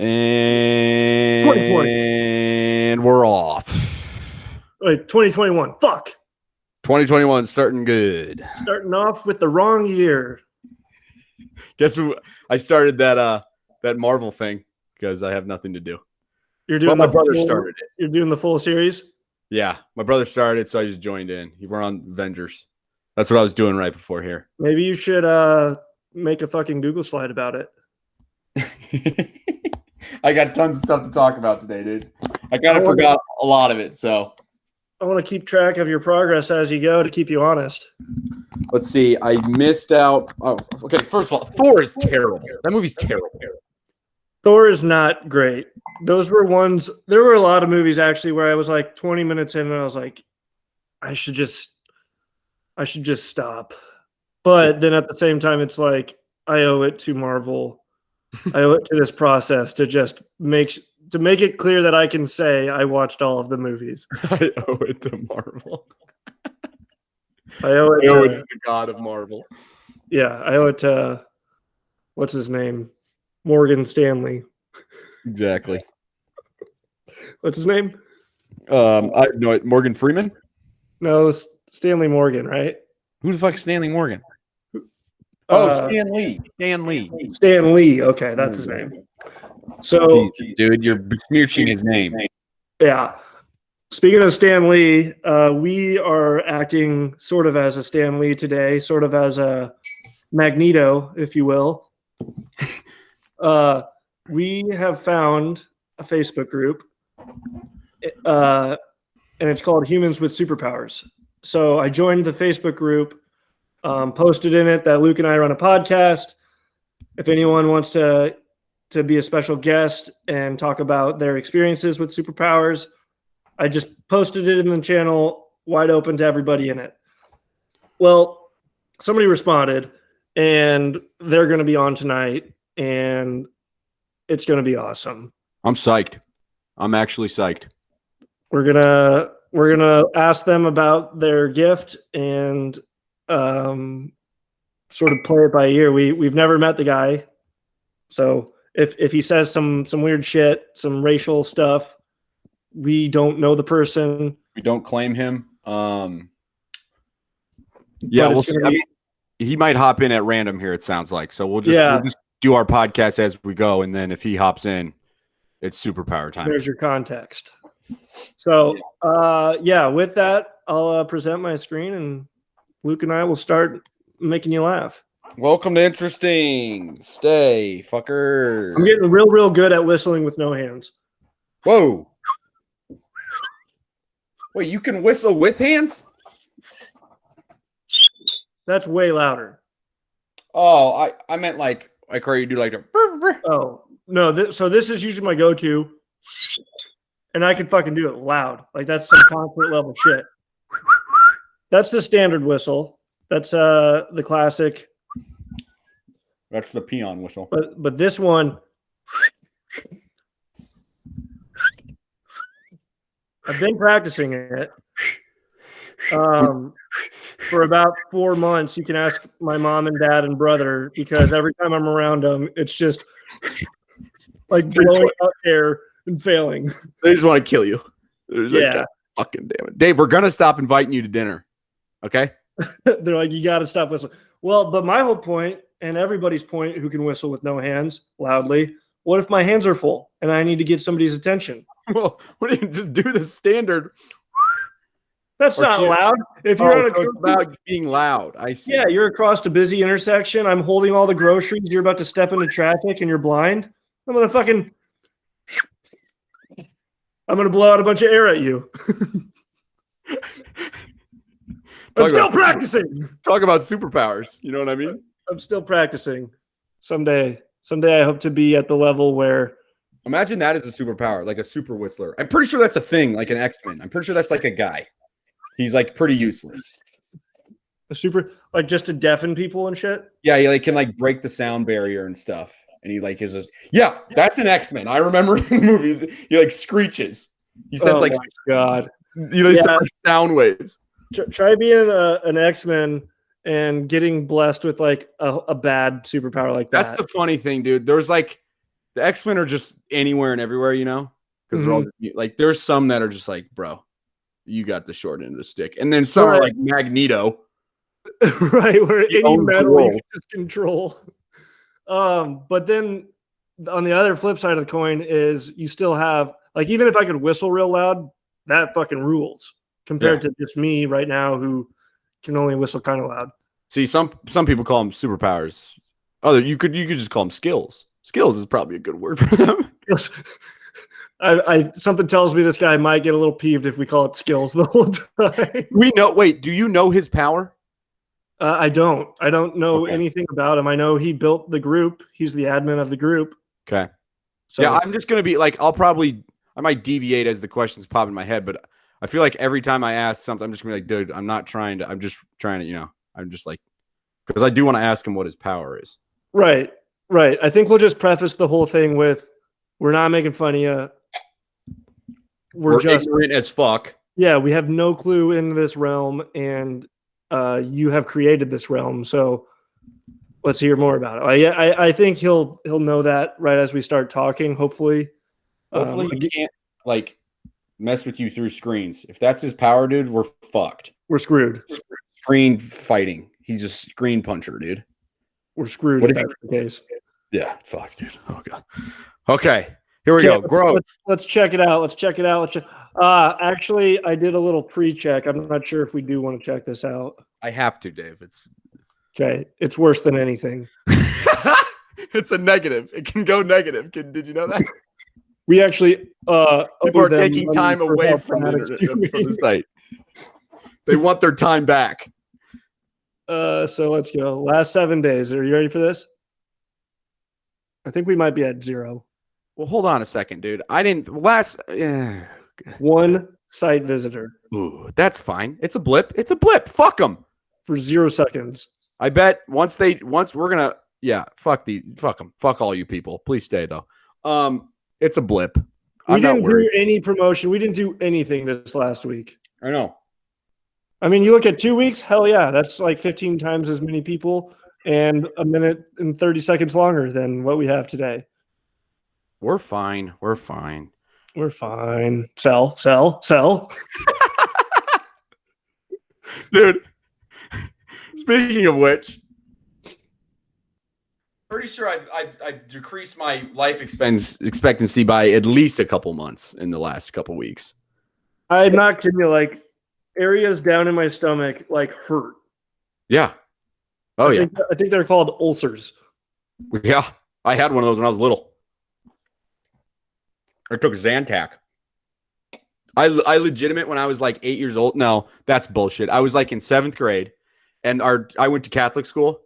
And we're off. Wait, 2021. Fuck. 2021 starting good. Starting off with the wrong year. Guess who? I started that Marvel thing because I have nothing to do. You're doing my brother started it. You're doing the full series? Yeah, my brother started it, so I just joined in. We're on Avengers. That's what I was doing right before here. Maybe you should make a fucking Google slide about it. I got tons of stuff to talk about today, dude. I kind of forgot a lot of it, so I want to keep track of your progress as you go to keep you honest. Let's see. I missed out. Oh, okay. First of all, Thor is terrible. That movie's terrible. Thor is not great. Those were ones. There were a lot of movies actually where I was like 20 minutes in and I was like, I should just stop. But then at the same time, it's like I owe it to Marvel. I owe it to this process to just make it clear that I can say I watched all of the movies. I owe it to Marvel. I owe it to the god of Marvel. Yeah, I owe it to what's his name? Morgan Stanley. Exactly. What's his name? I know it. Morgan Freeman? No, Stanley Morgan, right? Who the fuck is Stanley Morgan? Stan Lee. Stan Lee. Stan Lee. Okay, that's his name. So, jeez, dude, you're smearing his name. Yeah. Speaking of Stan Lee, we are acting sort of as a Stan Lee today, sort of as a Magneto, if you will. We have found a Facebook group, and it's called Humans with Superpowers. So I joined the Facebook group, posted in it that Luke and I run a podcast. If anyone wants to be a special guest and talk about their experiences with superpowers, I just posted it in the channel, wide open to everybody in it. Well, somebody responded, and they're going to be on tonight, and it's going to be awesome. I'm psyched. I'm actually psyched. We're gonna ask them about their gift and sort of play it by ear. We've never met the guy, so if he says some weird shit, some racial stuff, we don't know the person. We don't claim him. Yeah, we'll see. He might hop in at random here, it sounds like. So we'll just do our podcast as we go, and then if he hops in, it's superpower time. There's your context. So with that, I'll present my screen, and Luke and I will start making you laugh. Welcome to Interestinggg. Stay, fucker. I'm getting real good at whistling with no hands. Whoa. Wait, you can whistle with hands? That's way louder. Oh, I meant like where you do like a... Oh, no. So this is usually my go-to, and I can fucking do it loud. Like that's some concert level shit. That's the standard whistle. That's the classic. That's the peon whistle. But this one, I've been practicing it for about 4 months. You can ask my mom and dad and brother, because every time I'm around them, it's just like blowing out air and failing. They just want to kill you. Yeah. Like, fucking damn it. Dave, we're going to stop inviting you to dinner. Okay? They're like, you got to stop whistling. Well, but my whole point, and everybody's point who can whistle with no hands loudly, what if my hands are full and I need to get somebody's attention? Well, what do you just do the standard? That's not loud. If you're on about being loud, I see. Yeah, you're across a busy intersection. I'm holding all the groceries. You're about to step into traffic and you're blind. I'm going to blow out a bunch of air at you. I'm still practicing. Talk about superpowers. You know what I mean? I'm still practicing. Someday I hope to be at the level where... Imagine that as a superpower, like a super whistler. I'm pretty sure that's a thing, like an X-Men. I'm pretty sure that's like a guy. He's like pretty useless. A super, like just to deafen people and shit? Yeah, he like can like break the sound barrier and stuff. And he like is just, yeah, that's an X-Men. I remember in the movies, he like screeches. He sends like, God, you know, he sends like sound waves. Try being an X-Men and getting blessed with like a bad superpower like that. That's the funny thing, dude. There's like the X-Men are just anywhere and everywhere, you know, because they're all like, there's some that are just like, bro, you got the short end of the stick, and then some are like Magneto, right? Where any metal you can just control. But then on the other flip side of the coin is you still have like, even if I could whistle real loud, that fucking rules compared to just me right now who can only whistle kind of loud. See, some people call them superpowers. Oh, you could just call them skills. Skills is probably a good word for them. I something tells me this guy might get a little peeved if we call it skills the whole time. Wait, do you know his power? I don't know anything about him. I know he built the group. He's the admin of the group. Okay. So, yeah, I'm just going to be like, I might deviate as the questions pop in my head, but I feel like every time I ask something, I'm just going to be like, dude, I'm just trying to, you know, I'm just like, because I do want to ask him what his power is. Right. I think we'll just preface the whole thing with, we're not making fun of you. We're just ignorant as fuck. Yeah, we have no clue in this realm, and you have created this realm. So let's hear more about it. I think he'll know that right as we start talking. Hopefully he can't like mess with you through screens. If that's his power, dude, we're fucked. We're screwed. Screen fighting. He's a screen puncher, dude. We're screwed if that's the case. Yeah, fuck, dude. Oh god. Okay, here we go. Growth. Let's check it out. Actually, I did a little pre-check. I'm not sure if we do want to check this out. I have to, Dave. It's okay. It's worse than anything. It's a negative. It can go negative. Did you know that? We actually people are taking time away from the site. They want their time back. So let's go. Last 7 days. Are you ready for this? I think we might be at 0. Well, hold on a second, dude. I didn't one site visitor. Ooh, that's fine. It's a blip. Fuck them for 0 seconds. I bet once we're gonna fuck them. Fuck all you people. Please stay though. It's a blip. We didn't do any promotion. We didn't do anything this last week. I know. I mean, you look at 2 weeks. Hell yeah, that's like 15 times as many people and a minute and 30 seconds longer than what we have today. We're fine. Sell. Dude, speaking of which, pretty sure I've decreased my life expectancy by at least a couple months in the last couple weeks. I'm not kidding you. Like, areas down in my stomach like hurt. Yeah. I think they're called ulcers. Yeah. I had one of those when I was little. I took Zantac. I legitimate when I was like 8 years old. No, that's bullshit. I was like in 7th grade, and I went to Catholic school.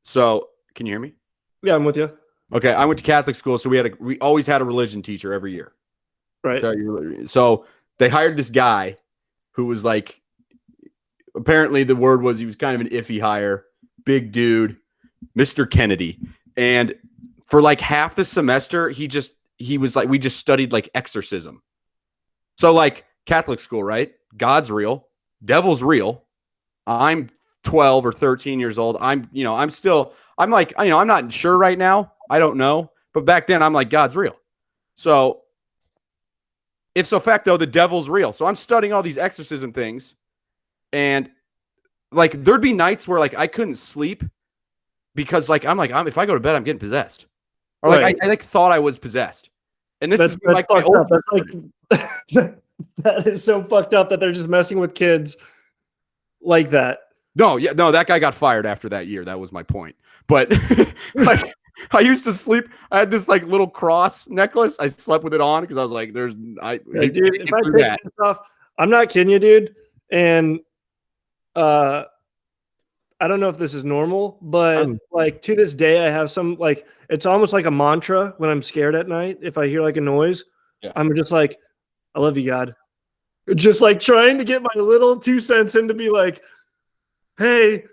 So, can you hear me? Yeah, I'm with you. Okay, I went to Catholic school, so we always had a religion teacher every year. Right. Okay, so they hired this guy who was like, apparently the word was he was kind of an iffy hire, big dude, Mr. Kennedy. And for like half the semester, he was like, we just studied like exorcism. So like Catholic school, right? God's real. Devil's real. I'm 12 or 13 years old. I'm not sure right now. I don't know. But back then I'm like, God's real. So if so facto, the devil's real. So I'm studying all these exorcism things. And like, there'd be nights where like I couldn't sleep because like, if I go to bed, I'm getting possessed. Or like, right. I like thought I was possessed. And this is like my old. That is so fucked up that they're just messing with kids like that. No, that guy got fired after that year. That was my point. But like, I used to sleep. I had this like little cross necklace. I slept with it on because I was like, dude, if I take this off, I'm not kidding you, dude. And I don't know if this is normal, but like to this day, I have some like, it's almost like a mantra when I'm scared at night. If I hear like a noise, I'm just like, I love you, God. Just like trying to get my little 2 cents in to be like, hey,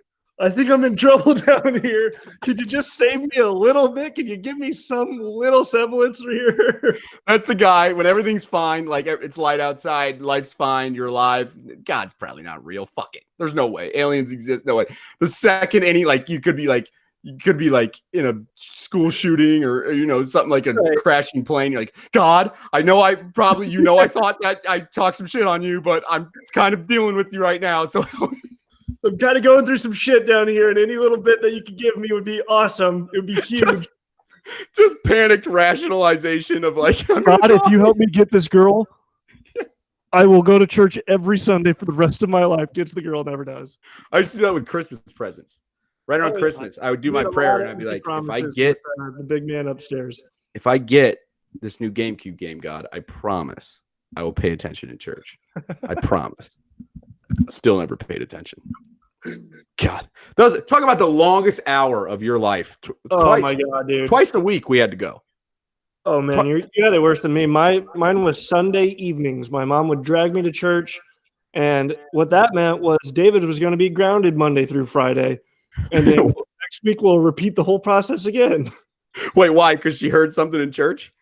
I think I'm in trouble down here. Could you just save me a little bit? Can you give me some little semblance here? That's the guy when everything's fine, like it's light outside, life's fine, you're alive. God's probably not real. Fuck it. There's no way. Aliens exist. No way. The second any, like, you could be like, you could be like in a school shooting or something like a crashing plane. You're like, God, I know I thought that I talked some shit on you, but I'm kind of dealing with you right now. So I'm kind of going through some shit down here, and any little bit that you could give me would be awesome. It would be huge. Just panicked rationalization of like, God, if you help me get this girl, I will go to church every Sunday for the rest of my life. Gets the girl, never does. I used to do that with Christmas presents. Right around Christmas, I would do my prayer and I'd be like, if I get the big man upstairs, if I get this new GameCube game, God, I promise I will pay attention in church. I promise. Still never paid attention. God, talk about the longest hour of your life. Oh my God, dude! Twice a week we had to go. Oh man, you got it worse than me. Mine was Sunday evenings. My mom would drag me to church, and what that meant was David was going to be grounded Monday through Friday, and then next week we'll repeat the whole process again. Wait, why? Because she heard something in church?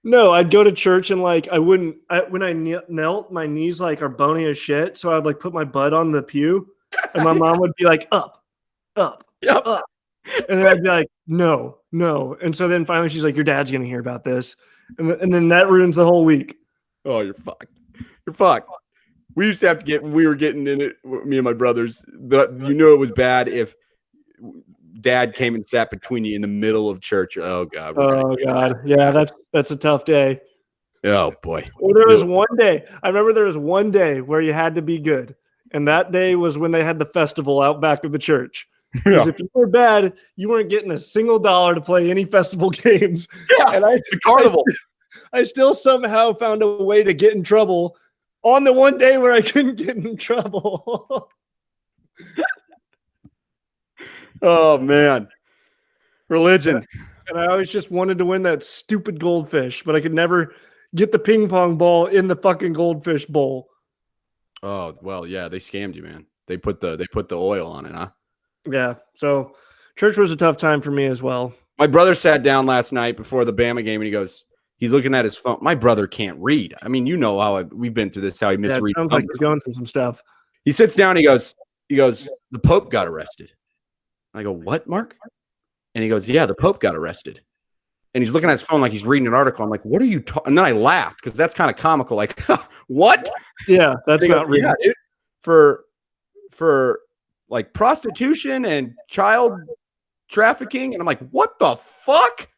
No, I'd go to church and like when I knelt, my knees like are bony as shit, so I'd like put my butt on the pew, and my mom would be like, up, yep. up. And then I'd be like, no. And so then finally she's like, your dad's going to hear about this. And then that ruins the whole week. Oh, you're fucked. You're fucked. We used to have to we were getting in it, me and my brothers. It was bad if dad came and sat between you in the middle of church. Oh, God. Oh, God. Yeah, that's a tough day. Oh, boy. Well, there was one day. I remember there was one day where you had to be good. And that day was when they had the festival out back of the church. Because if you were bad, you weren't getting a single dollar to play any festival games. Yeah, and the carnival. I still somehow found a way to get in trouble on the one day where I couldn't get in trouble. Oh, man. Religion. And I always just wanted to win that stupid goldfish, but I could never get the ping pong ball in the fucking goldfish bowl. Oh, well, yeah, they scammed you, man. They put the oil on it, huh? Yeah, so church was a tough time for me as well. My brother sat down last night before the Bama game, and he's looking at his phone. My brother can't read. I mean, you know how we've been through this, how he misreads. It sounds like he's going through some stuff. He sits down, and he goes, the Pope got arrested. And I go, what, Mark? And he goes, yeah, the Pope got arrested. And he's looking at his phone like he's reading an article. I'm like, what are you talking? And then I laughed because that's kind of comical. Like, what? Yeah, that's not real. Yeah, for like prostitution and child trafficking. And I'm like, what the fuck?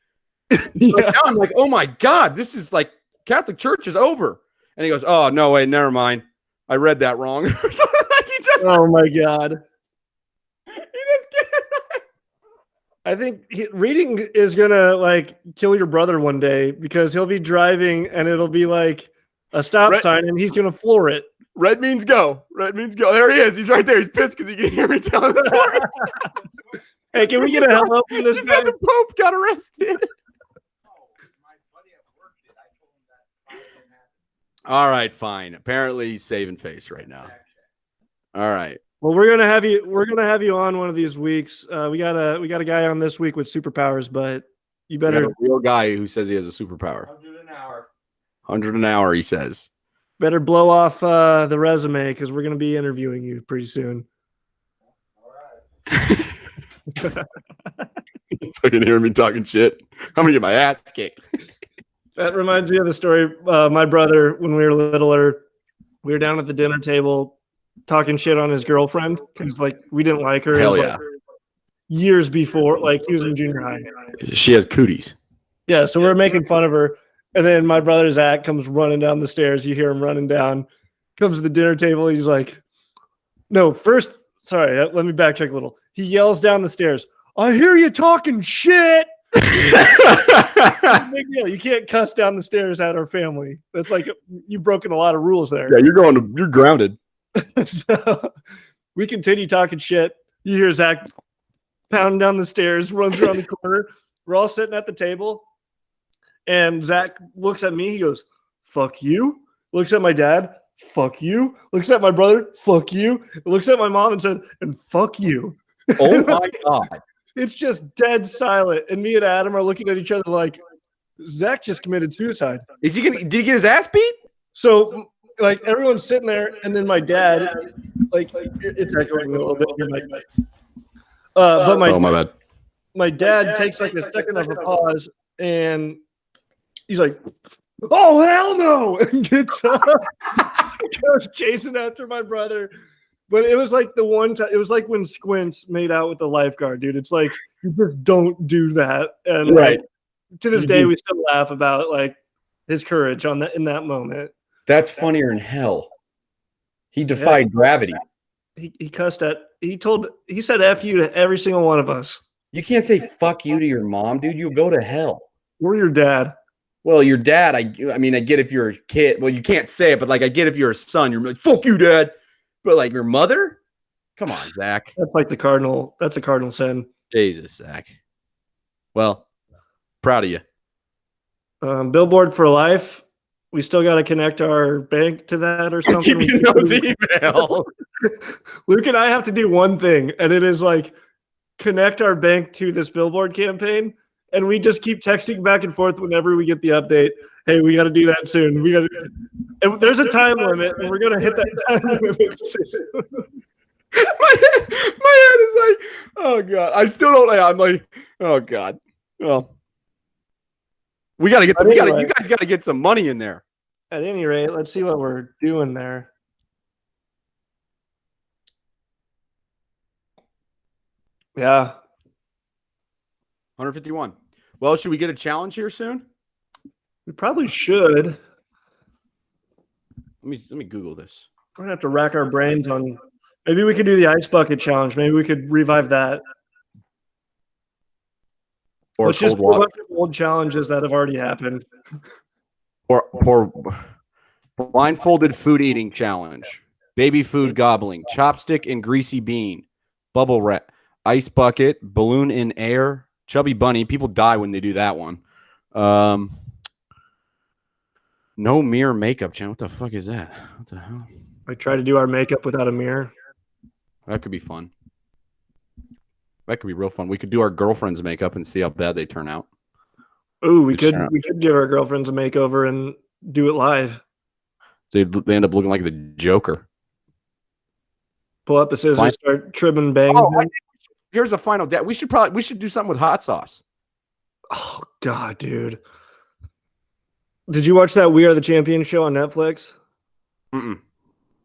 Yeah. Now I'm like, oh my God, this is like Catholic Church is over. And he goes, oh, no, wait, never mind. I read that wrong. Oh my God. I think reading is going to like kill your brother one day because he'll be driving and it'll be like a stop sign and he's going to floor it. Red means go. Red means go. There he is. He's right there. He's pissed because he can hear me telling the story. Hey, can we get a hello from this guy? Said the Pope got arrested. All right, fine. Apparently he's saving face right now. All right. Well, we're gonna have you on one of these weeks. We got a guy on this week with superpowers, but you better a real guy who says he has a superpower. 100 an hour. 100 an hour, he says. Better blow off the resume because we're gonna be interviewing you pretty soon. All right. You fucking hear me talking shit. I'm gonna get my ass kicked. That reminds me of the story. My brother, when we were littler, we were down at the dinner table talking shit on his girlfriend because like we didn't like her. Hell yeah. Like, years before, like he was in junior high. She has cooties. Yeah, so we're making fun of her. And then my brother Zach comes running down the stairs. You hear him running down, comes to the dinner table. He's like, no, first, sorry, let me backtrack a little. He yells down the stairs, I hear you talking shit. Big deal. You can't cuss down the stairs at our family. That's like you've broken a lot of rules there. Yeah, you're grounded. So we continue talking shit. You hear Zach pounding down the stairs, runs around the corner. We're all sitting at the table. And Zach looks at me. He goes, fuck you. Looks at my dad. Fuck you. Looks at my brother. Fuck you. Looks at my mom and said, and fuck you. Oh my God. It's just dead silent. And me and Adam are looking at each other like, Zach just committed suicide. Did he get his ass beat? So like everyone's sitting there, and then my dad, like it's echoing a little bit. But my bad. my dad takes like a second of a pause, and he's like, "Oh hell no!" and gets up, goes chasing after my brother. But it was like the one time. It was like when Squints made out with the lifeguard, dude. It's like you just don't do that, and Right. like, to this day, we still laugh about like his courage on that in that moment. That's funnier than hell. He defied gravity. He cussed at. He said "F you" to every single one of us. You can't say "fuck you" to your mom, dude. You'll go to hell. We're your dad. Well, your dad, I mean, I get if you're a kid. Well, you can't say it, but like I get if you're a son, you're like, "Fuck you, dad." But like your mother? Come on, Zach. That's like the cardinal. That's a cardinal sin. Jesus, Zach. Well, proud of you. Billboard for life. We still got to connect our bank to that or something. Keep you those emails. Luke and I have to do one thing, and it is like connect our bank to this billboard campaign. And we just keep texting back and forth whenever we get the update. Hey, we got to do that soon. We got to. And there's a time limit, and we're gonna hit that time limit soon. my head is like, oh god. I still don't. I'm like, oh god. Well, we got to get. You guys got to get some money in there. At any rate, let's see what we're doing there. Yeah. 151. Well, should we get a challenge here soon? We probably should. Let me Google this. We're gonna have to rack our brains on. Maybe we could do the ice bucket challenge. Maybe we could revive that. Or let's just do a bunch of old challenges that have already happened. Or blindfolded food eating challenge, baby food gobbling, chopstick and greasy bean, bubble wrap, ice bucket, balloon in air, chubby bunny. People die when they do that one. No mirror makeup challenge. What the fuck is that? What the hell? I try to do our makeup without a mirror. That could be fun. That could be real fun. We could do our girlfriend's makeup and see how bad they turn out. Ooh, we could give our girlfriends a makeover and do it live. They end up looking like the Joker. Pull out the scissors, start trimming bangs. Oh, here's a final we should do something with hot sauce. Oh god, dude. Did you watch that We Are the Champions show on Netflix? Mm-mm.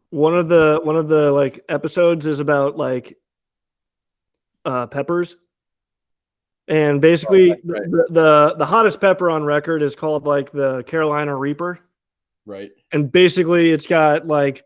One of the like episodes is about like peppers. And basically the hottest pepper on record is called like the Carolina Reaper. Right. And basically it's got like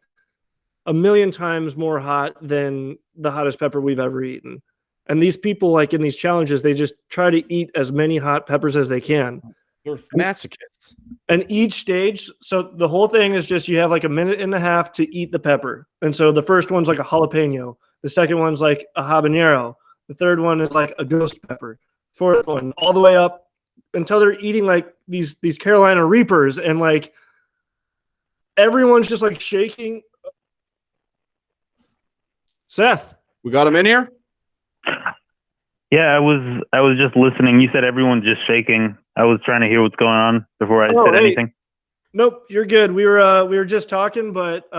1,000,000 times more hot than the hottest pepper we've ever eaten. And these people, like in these challenges, they just try to eat as many hot peppers as they can. They're masochists. And each stage, so the whole thing is just you have like 1.5 minutes to eat the pepper. And so the first one's like a jalapeno. The second one's like a habanero. The third one is like a ghost pepper. Fourth one, all the way up until they're eating like these Carolina Reapers, and like everyone's just like shaking. Seth, we got him in here. Yeah, I was just listening. You said everyone's just shaking. I was trying to hear what's going on before I said anything. Nope, you're good. We were just talking, but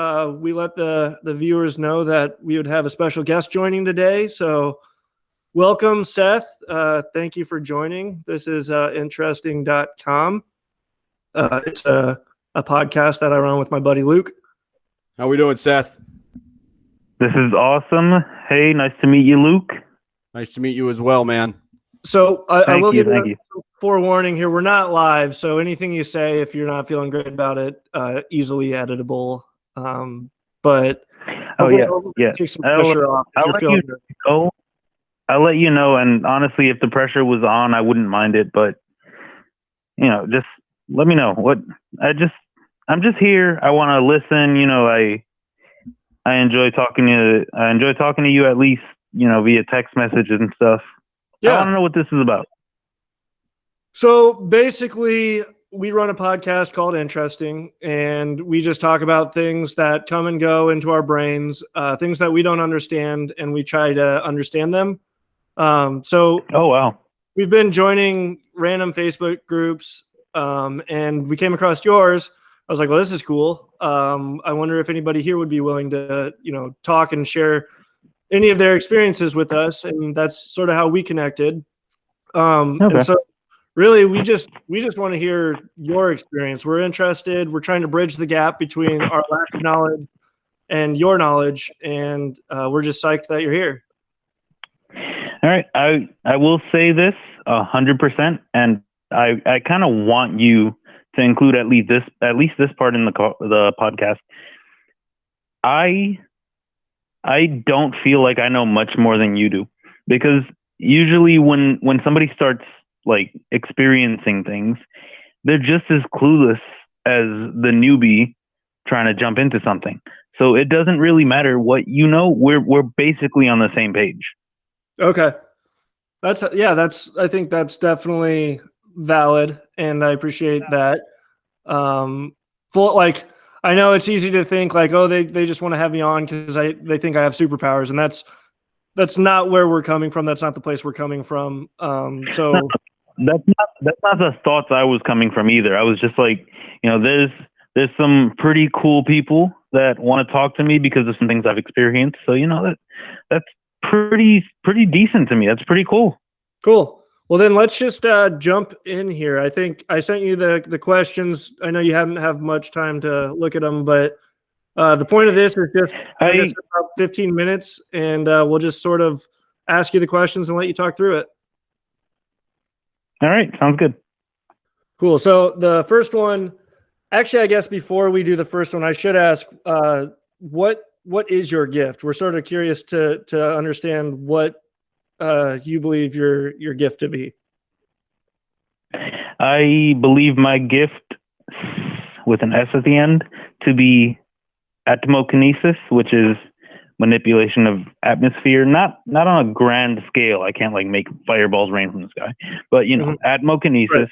we let the viewers know that we would have a special guest joining today. So welcome, Seth. Thank you for joining. This is Interestinggg.com. It's a podcast that I run with my buddy Luke. How we doing, Seth? This is awesome. Hey, nice to meet you, Luke. Nice to meet you as well, man. So I will give you forewarning here. We're not live, so anything you say, if you're not feeling great about it, easily editable. But yeah. Take some pressure off if you're feeling good. I'll let you know. And honestly, if the pressure was on, I wouldn't mind it. But just let me know. I'm just here. I want to listen. I enjoy talking to you at least, via text messages and stuff. Yeah. I want to know what this is about. So basically, we run a podcast called Interestingg, and we just talk about things that come and go into our brains, things that we don't understand, and we try to understand them. Oh, wow. We've been joining random Facebook groups, and we came across yours. I was like, well, this is cool. I wonder if anybody here would be willing to, talk and share any of their experiences with us. And that's sort of how we connected. Okay. And so really we just want to hear your experience. We're interested. We're trying to bridge the gap between our lack of knowledge and your knowledge, and we're just psyched that you're here. All right. I will say this 100%, and I kind of want you to include at least this part in the podcast. I don't feel like I know much more than you do, because usually when somebody starts like experiencing things, they're just as clueless as the newbie trying to jump into something. So it doesn't really matter what you know. We're basically on the same page. Okay. I think that's definitely valid, and I appreciate that. I know it's easy to think like, oh, they just want to have me on because they think I have superpowers, and that's not where we're coming from. That's not the place we're coming from. So that's not the thoughts I was coming from either. I was just like, there's some pretty cool people that want to talk to me because of some things I've experienced. So that's pretty decent to me. That's pretty cool. Cool. Well, then let's just jump in here. I think I sent you the questions. I know you haven't have much time to look at them, but the point of this is just about 15 minutes, and we'll just sort of ask you the questions and let you talk through it. All right. Sounds good. Cool. So the first one, actually, I guess before we do the first one, I should ask, what is your gift? We're sort of curious to understand what you believe your gift to be. I believe my gift, with an S at the end, to be atmokinesis, which is manipulation of atmosphere, not on a grand scale. I can't like make fireballs rain from the sky, but atmokinesis, right,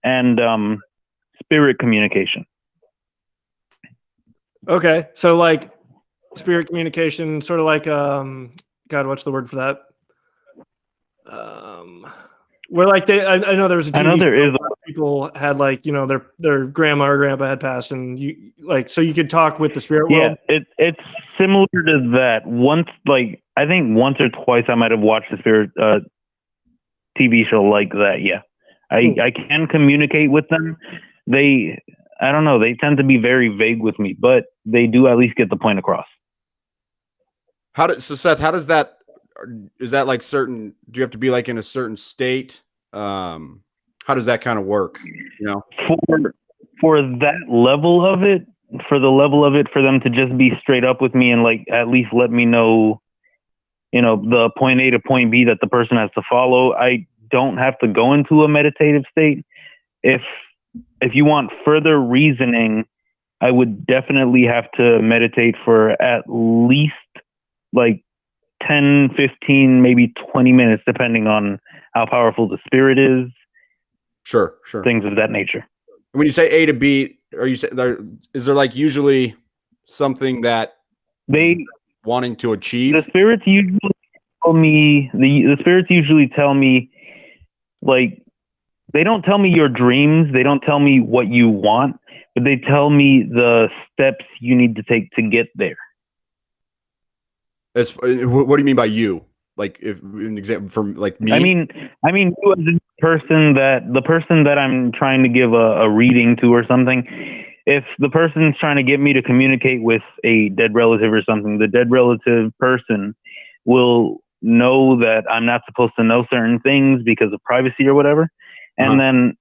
and spirit communication. Okay, so like spirit communication, sort of like God, what's the word for that? Where like I know there was a TV I know there is people had like their grandma or grandpa had passed, and you like so you could talk with the spirit world. Yeah, it's similar to that. I think once or twice I might have watched a spirit TV show like that. Yeah, I can communicate with them. I don't know. They tend to be very vague with me, but they do at least get the point across. Seth, how does that? Is that like certain? Do you have to be like in a certain state? How does that kind of work? For that level of it, for them to just be straight up with me and like at least let me know, the point A to point B that the person has to follow. I don't have to go into a meditative state. If you want further reasoning, I would definitely have to meditate for at least like 10, 15, maybe 20 minutes, depending on how powerful the spirit is. Sure. Things of that nature. When you say A to B, is there like usually something that they wanting to achieve? The spirits usually tell me, the spirits usually tell me, like, they don't tell me your dreams. They don't tell me what you want, but they tell me the steps you need to take to get there. What do you mean by you? Like, if an example from like me? I mean, you as the person that I'm trying to give a reading to or something. If the person's trying to get me to communicate with a dead relative or something, the dead relative person will know that I'm not supposed to know certain things because of privacy or whatever. And then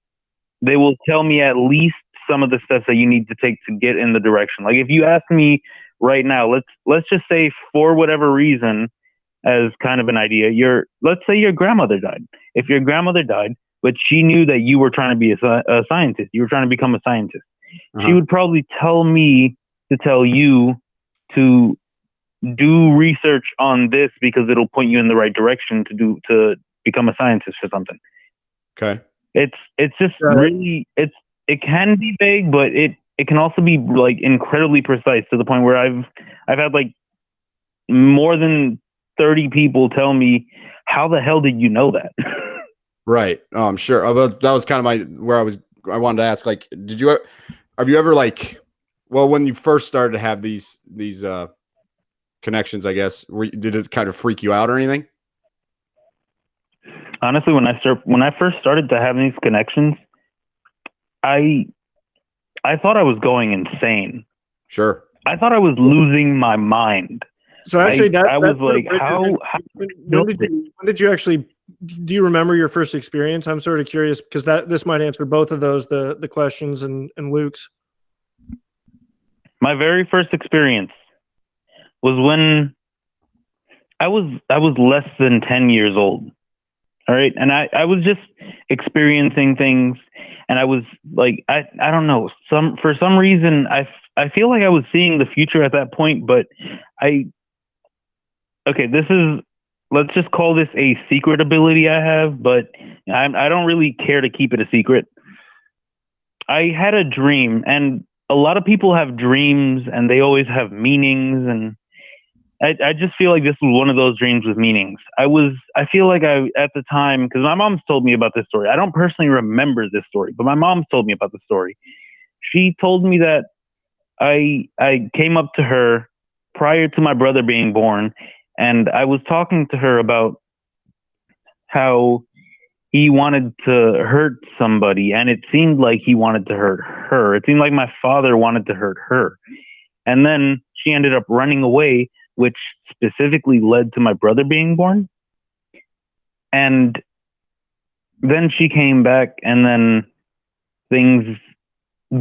they will tell me at least some of the steps that you need to take to get in the direction. Like if you ask me right now, let's just say for whatever reason, as kind of an idea, let's say your grandmother died. If your grandmother died, but she knew that you were trying to be a scientist, you were trying to become a scientist, she would probably tell me to tell you to do research on this because it'll point you in the right direction to become a scientist or something. Okay. It's just really, it can be vague, but it can also be like incredibly precise to the point where I've had like more than 30 people tell me, how the hell did you know that? Right. Oh, I'm sure. That was kind of I wanted to ask, like, have you ever like, well, when you first started to have these connections, I guess, did it kind of freak you out or anything? honestly, when I first started to have these connections, I thought I was going insane. Sure. I thought I was losing my mind. So actually, I was that sort of like, how when did you actually? Do you remember your first experience? I'm sort of curious because this might answer both of those, the questions and Luke's. my very first experience was when I was less than 10 years old. All right. And I was just experiencing things, and I was like, I don't know, for some reason I feel like I was seeing the future at that point, but let's just call this a secret ability I have, but I don't really care to keep it a secret. I had a dream, and a lot of people have dreams and they always have meanings, and I just feel like this was one of those dreams with meanings. I feel like at the time, because my mom's told me about this story. I don't personally remember this story, but my mom's told me about the story. She told me that I came up to her prior to my brother being born, and I was talking to her about how he wanted to hurt somebody, and it seemed like he wanted to hurt her. It seemed like my father wanted to hurt her. And then she ended up running away, which specifically led to my brother being born. And then she came back, and then things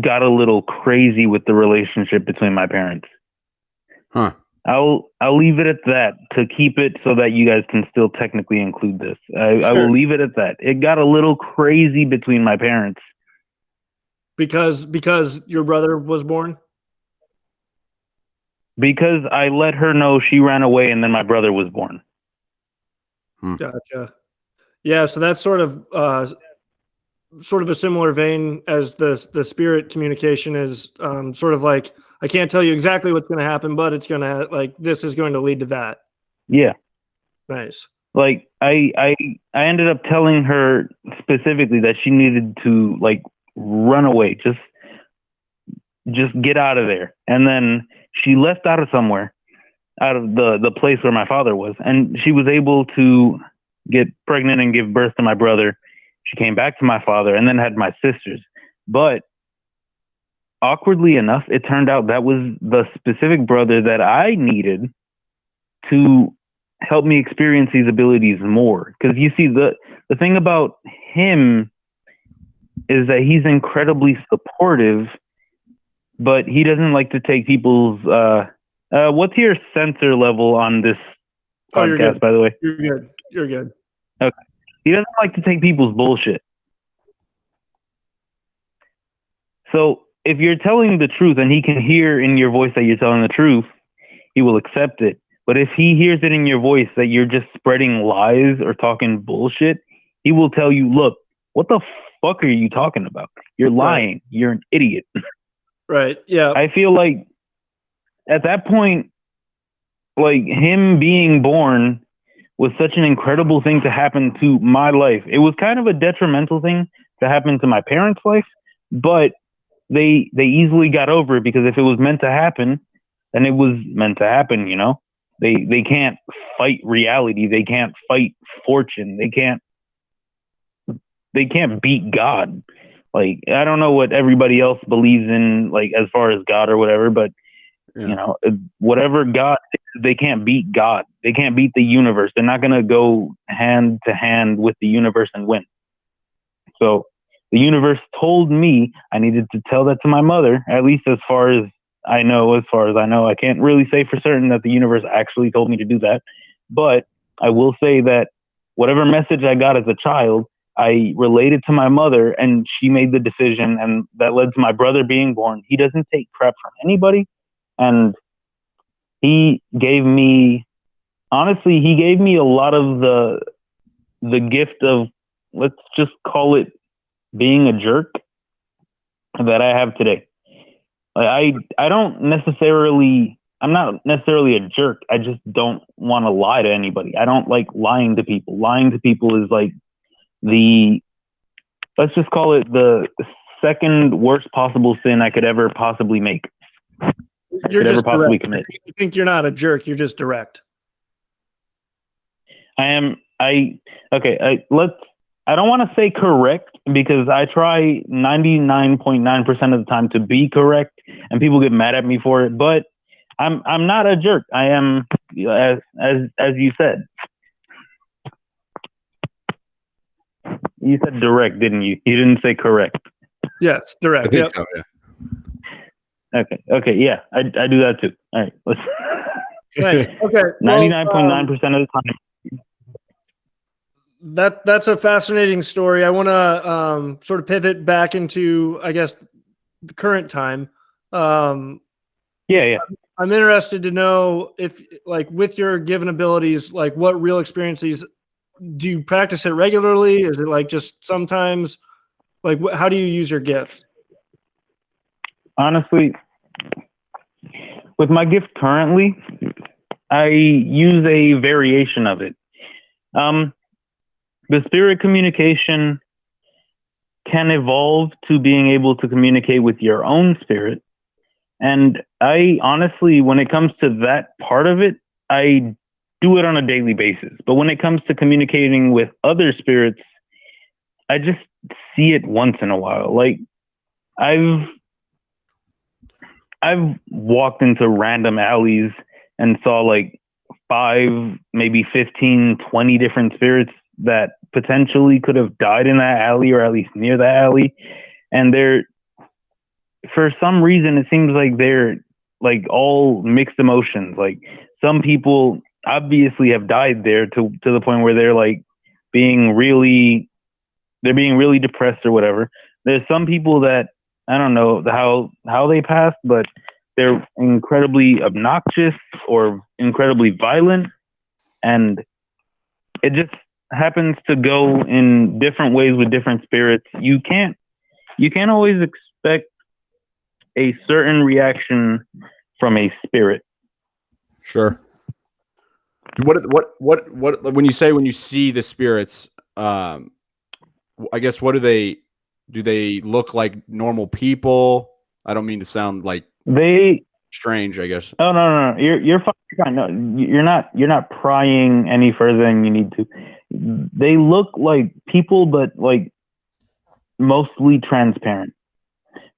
got a little crazy with the relationship between my parents. Huh. I'll leave it at that to keep it so that you guys can still technically include this. I will leave it at that. It got a little crazy between my parents. Because your brother was born? Because I let her know she ran away, and then my brother was born. Gotcha. Yeah, so that's sort of a similar vein as the spirit communication is, sort of like, I can't tell you exactly what's going to happen, but it's going to, like, this is going to lead to that. Yeah. Nice. Like I ended up telling her specifically that she needed to, like, run away, just get out of there. And then she left out of somewhere, out of the place where my father was, and she was able to get pregnant and give birth to my brother. She came back to my father and then had my sisters. But awkwardly enough, it turned out that was the specific brother that I needed to help me experience these abilities more. Because you see, the thing about him is that he's incredibly supportive, but he doesn't like to take people's what's your censor level on this podcast, by the way? You're good. Okay. He doesn't like to take people's bullshit. So if you're telling the truth and he can hear in your voice that you're telling the truth, he will accept it. But if he hears it in your voice that you're just spreading lies or talking bullshit, he will tell you, look, what the fuck are you talking about? You're lying. Right. You're an idiot. Right. Yeah. I feel like at that point, like, him being born was such an incredible thing to happen to my life. It was kind of a detrimental thing to happen to my parents' life, but they easily got over it, because if it was meant to happen, then it was meant to happen, you know? They can't fight reality. They can't fight fortune. They can't beat God. Like, I don't know what everybody else believes in, like, as far as God or whatever, but you know, whatever God is, they can't beat God. They can't beat the universe. They're not going to go hand to hand with the universe and win. So the universe told me I needed to tell that to my mother, at least as far as I know. I can't really say for certain that the universe actually told me to do that. But I will say that whatever message I got as a child, I related to my mother, and she made the decision, and that led to my brother being born. He doesn't take crap from anybody. And he gave me a lot of the gift of, let's just call it, being a jerk that I have today. Like, I'm not necessarily a jerk. I just don't want to lie to anybody. I don't like lying to people. Lying to people is like let's just call it the second worst possible sin I could ever possibly make. You're just possibly direct. Commit. You think you're not a jerk, you're just direct. I am I don't want to say correct because I try 99.9% of the time to be correct, and people get mad at me for it. But I'm not a jerk. I am, as you said. You said direct, didn't you? You didn't say correct. Yes, direct. I think Yep. so. Yeah. Okay, yeah, I do that too. All right, let's. Nice. Okay. 99.9% of the time. That's a fascinating story. I want to sort of pivot back into, I guess, the current time. Yeah. I'm interested to know if, like, with your given abilities, like, what real experiences do you practice it regularly? Is it like just sometimes? Like, how do you use your gift? Honestly, with my gift currently, I use a variation of it. The spirit communication can evolve to being able to communicate with your own spirit. And I honestly, when it comes to that part of it, I do it on a daily basis. But when it comes to communicating with other spirits, I just see it once in a while. Like I've walked into random alleys and saw like 5, maybe 15, 20 different spirits that potentially could have died in that alley or at least near that alley. And they're, for some reason, it seems like they're like all mixed emotions. Like some people obviously have died there to the point where they're like being really depressed or whatever. There's some people that I don't know how they passed, but they're incredibly obnoxious or incredibly violent, and it just happens to go in different ways with different spirits. You can't always expect a certain reaction from a spirit. Sure. What when you see the spirits, I guess what do they look like normal people? I don't mean to sound like They strange, I guess. Oh no. You're fine. No, you're not prying any further than you need to. They look like people, but like mostly transparent.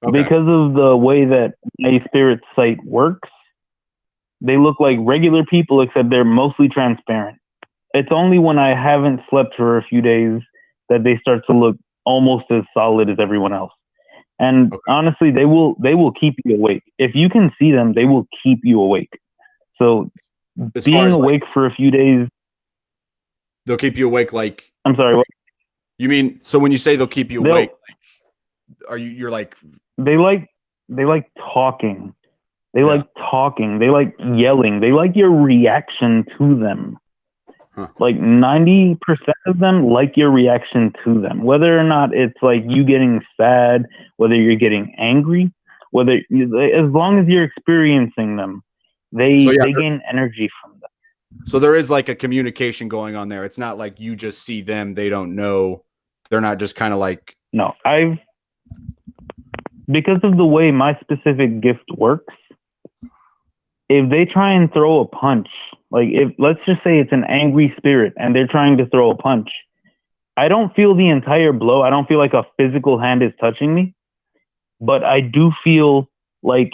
Okay. Because of the way that a spirit sight works, they look like regular people, except they're mostly transparent. It's only when I haven't slept for a few days that they start to look almost as solid as everyone else. And honestly, they will keep you awake. If you can see them, they will keep you awake. So As being far as, awake for a few days, they'll keep you awake. Like, I'm sorry, what? You mean, so when you say they'll keep you awake, like, you're like, they like talking. They like talking. They like yelling. They like your reaction to them. Huh. Like 90% of them like your reaction to them, whether or not it's like you getting sad, whether you're getting angry, as long as you're experiencing them, they gain energy from them. So there is like a communication going on there. It's not like you just see them. They don't know. They're not just kind of like. No, because of the way my specific gift works, if they try and throw a punch, like if let's just say it's an angry spirit and they're trying to throw a punch, I don't feel the entire blow. I don't feel like a physical hand is touching me, but I do feel like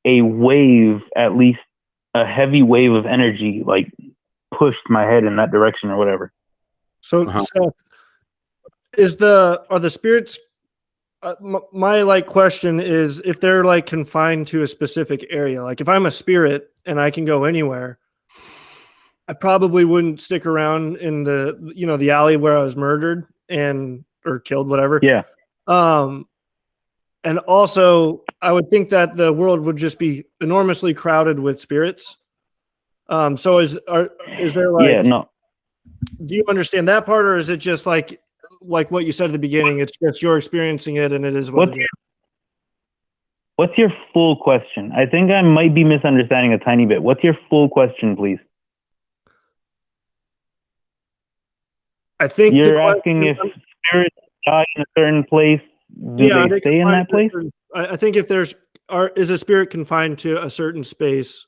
a wave, at least a heavy wave of energy, like pushed my head in that direction or whatever. So, are the spirits? My like question is if they're like confined to a specific area. Like if I'm a spirit and I can go anywhere, I probably wouldn't stick around in the alley where I was murdered or killed, whatever. Yeah. And also I would think that the world would just be enormously crowded with spirits. So is there like? Yeah. No. Do you understand that part, or is it just like what you said at the beginning? It's just you're experiencing it, and it is what it is. What's your full question? I think I might be misunderstanding a tiny bit. What's your full question, please? I think you're asking if spirits die in a certain place, do they stay in that place? I think if is a spirit confined to a certain space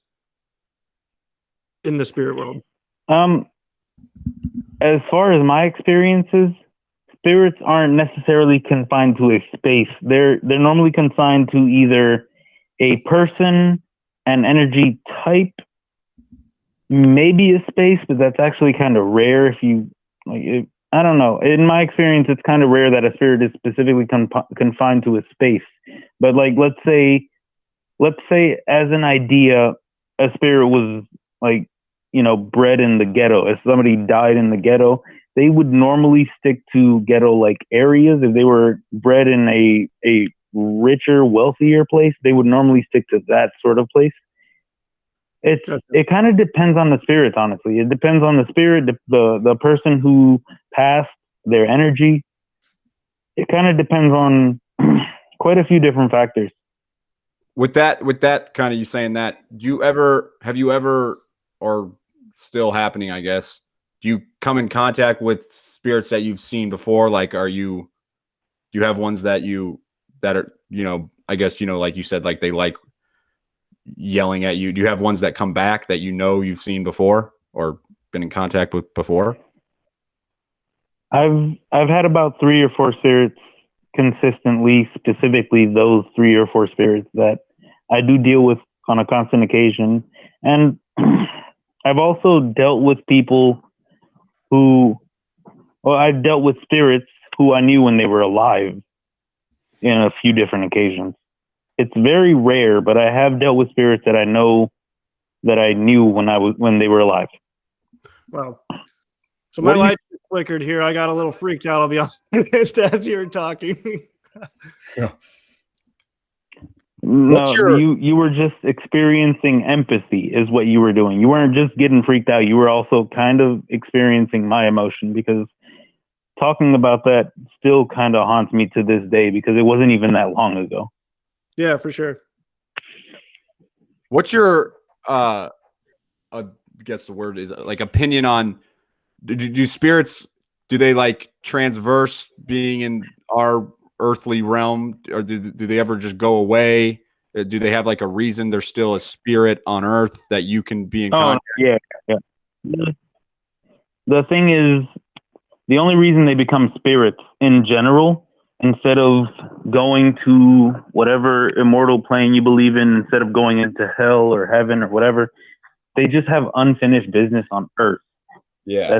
in the spirit world? as far as my experiences, spirits aren't necessarily confined to a space. They're normally confined to either a person, an energy type, maybe a space, but that's actually kind of rare. If you like, I don't know. In my experience, it's kind of rare that a spirit is specifically confined to a space. But like, let's say as an idea, a spirit was like, bred in the ghetto. If somebody died in the ghetto, they would normally stick to ghetto-like areas. If they were bred in a richer, wealthier place, they would normally stick to that sort of place. It kind of depends on the spirits, honestly. It depends on the spirit, the person who passed, their energy. It kind of depends on quite a few different factors. With that kind of you saying that, have you ever, or still happening, I guess, do you come in contact with spirits that you've seen before? Like, do you have ones that are, I guess, like you said, like they like yelling at you. Do you have ones that come back that you've seen before or been in contact with before? I've had about 3 or 4 spirits consistently, specifically those 3 or 4 spirits that I do deal with on a constant occasion. And I've also dealt with people I've dealt with spirits who I knew when they were alive in a few different occasions. It's very rare, but I have dealt with spirits that I know that I knew when they were alive. Wow. So my light flickered here. I got a little freaked out, I'll be honest, as you were talking. Yeah. No, you were just experiencing empathy is what you were doing. You weren't just getting freaked out. You were also kind of experiencing my emotion, because talking about that still kind of haunts me to this day, because it wasn't even that long ago. Yeah, for sure. What's your, I guess the word is like opinion on, do spirits, do they like transverse being in our earthly realm, or do they ever just go away? Do they have like a reason there's still a spirit on earth that you can be in contact? Yeah. The thing is, the only reason they become spirits in general, instead of going to whatever immortal plane you believe in, instead of going into hell or heaven or whatever, they just have unfinished business on earth. Yeah.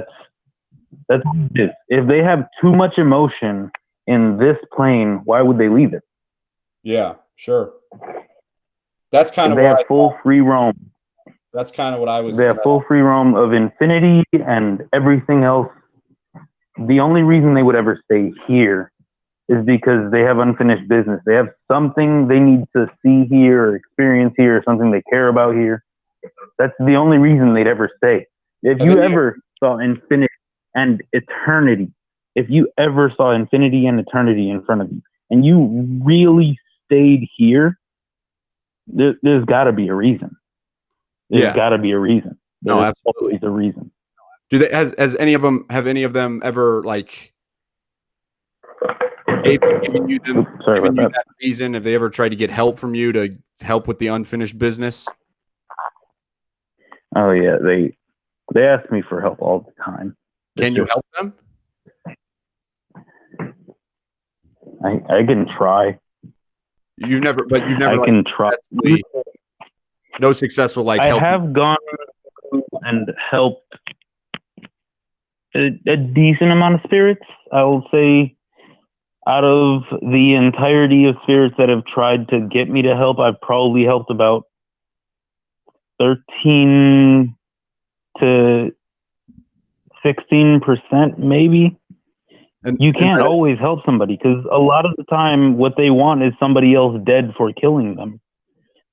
That's what it is. If they have too much emotion in this plane, why would they leave it? Yeah, sure. That's kind of they have full free roam. That's kind of what I was. They have full free roam of infinity and everything else. The only reason they would ever stay here is because they have unfinished business. They have something they need to see here or experience here, or something they care about here. That's the only reason they'd ever stay. If you ever saw infinity and eternity, if you ever saw infinity and eternity in front of you, and you really stayed here, there's got to be a reason. There's got to be a reason. No, absolutely, always a reason. Do they? Has any of them ever like given you that reason? Have they ever tried to get help from you to help with the unfinished business? Oh yeah, they ask me for help all the time. Can you help them? I can try. You've never. I can try. No successful like. I have gone and helped a decent amount of spirits. I will say, out of the entirety of spirits that have tried to get me to help, I've probably helped about 13 to 16%, maybe. And you can't always help somebody, because a lot of the time what they want is somebody else dead for killing them.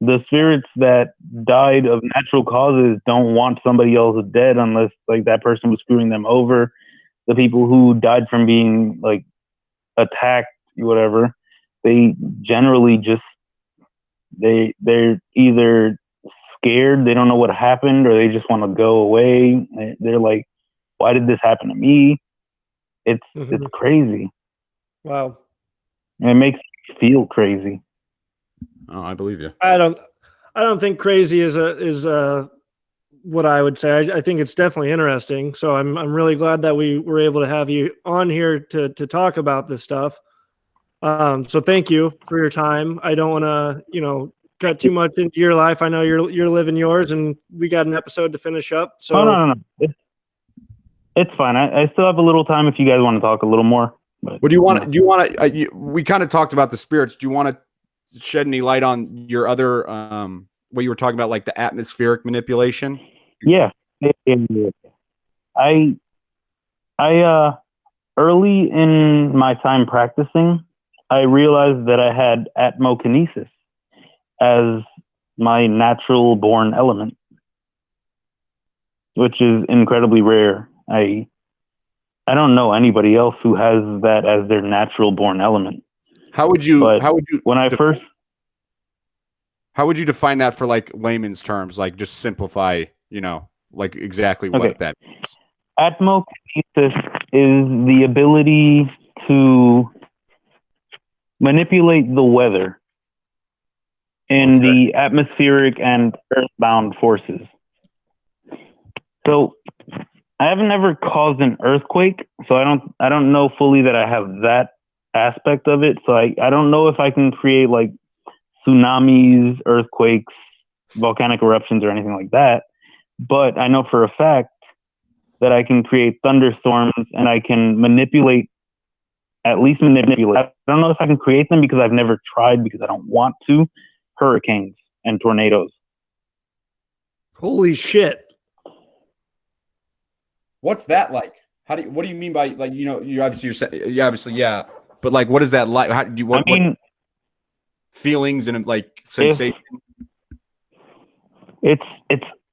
The spirits that died of natural causes don't want somebody else dead unless like that person was screwing them over. The people who died from being like attacked, whatever, they generally just they're either scared, they don't know what happened, or they just want to go away. They're like, why did this happen to me? It's crazy. Wow. And it makes you feel crazy. Oh, I believe you. I don't think crazy is a what I would say. I think it's definitely interesting. So I'm really glad that we were able to have you on here to talk about this stuff. So thank you for your time. I don't want to, cut too much into your life. I know you're living yours, and we got an episode to finish up. So no. It's fine. I still have a little time if you guys want to talk a little more. But, What do you want? Do you want to? We kind of talked about the spirits. Do you want to shed any light on your other what you were talking about, like the atmospheric manipulation? Yeah. I early in my time practicing, I realized that I had atmokinesis as my natural born element, which is incredibly rare. I don't know anybody else who has that as their natural born element. How would you define that for like layman's terms? Like just simplify, like exactly what that means. Atmokinesis is the ability to manipulate the weather in the atmospheric and earthbound forces. So I haven't ever caused an earthquake, so I don't know fully that I have that aspect of it. So I don't know if I can create like tsunamis, earthquakes, volcanic eruptions, or anything like that. But I know for a fact that I can create thunderstorms, and I can manipulate. I don't know if I can create them because I've never tried, because I don't want to. Hurricanes and tornadoes. Holy shit. What's that like? What do you mean by, like, yeah, but like, what is that like? How do you, what feelings and like sensation? It's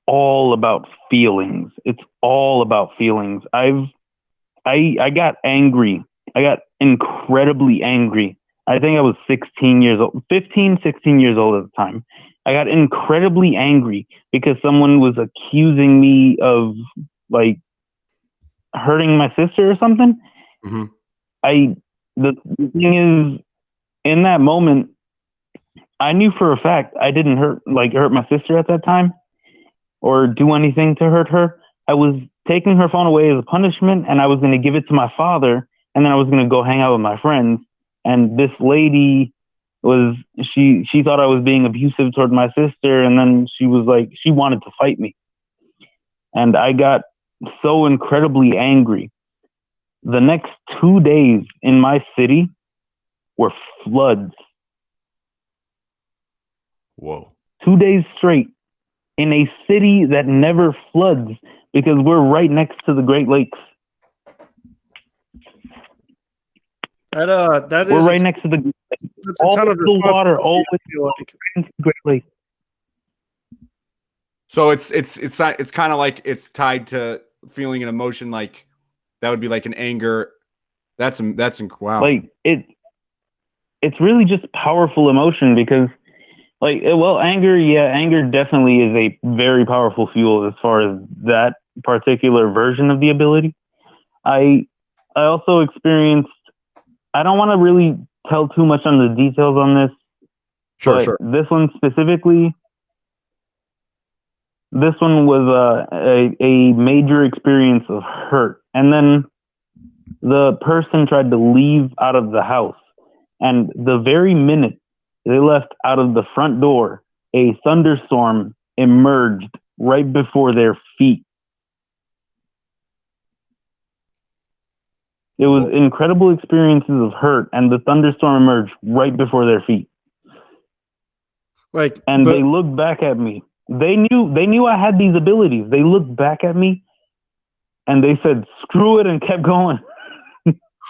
all about feelings. It's all about feelings. I got angry. I got incredibly angry. I think I was 16 years old, 15, 16 years old at the time. I got incredibly angry because someone was accusing me of like hurting my sister or something. Mm-hmm. The thing is, in that moment, I knew for a fact I didn't hurt my sister at that time or do anything to hurt her. I was taking her phone away as a punishment, and I was going to give it to my father, and then I was going to go hang out with my friends. And this lady she thought I was being abusive toward my sister, and then she was like, she wanted to fight me. And I got so incredibly angry. The next 2 days in my city were floods. Whoa. 2 days straight in a city that never floods because we're right next to the Great Lakes. We're right next to the all the water, all the Great Lakes. So it's kind of like it's tied to feeling an emotion, like that would be like an anger. That's wow. Like it's really just powerful emotion because anger definitely is a very powerful fuel as far as that particular version of the ability. I also experienced, I don't want to really tell too much on the details on this. Sure. This one specifically, this one was a major experience of hurt. And then the person tried to leave out of the house. And the very minute they left out of the front door, a thunderstorm emerged right before their feet. It was incredible experiences of hurt, and the thunderstorm emerged right before their feet. They looked back at me. They knew I had these abilities. They looked back at me, and they said, "Screw it," and kept going.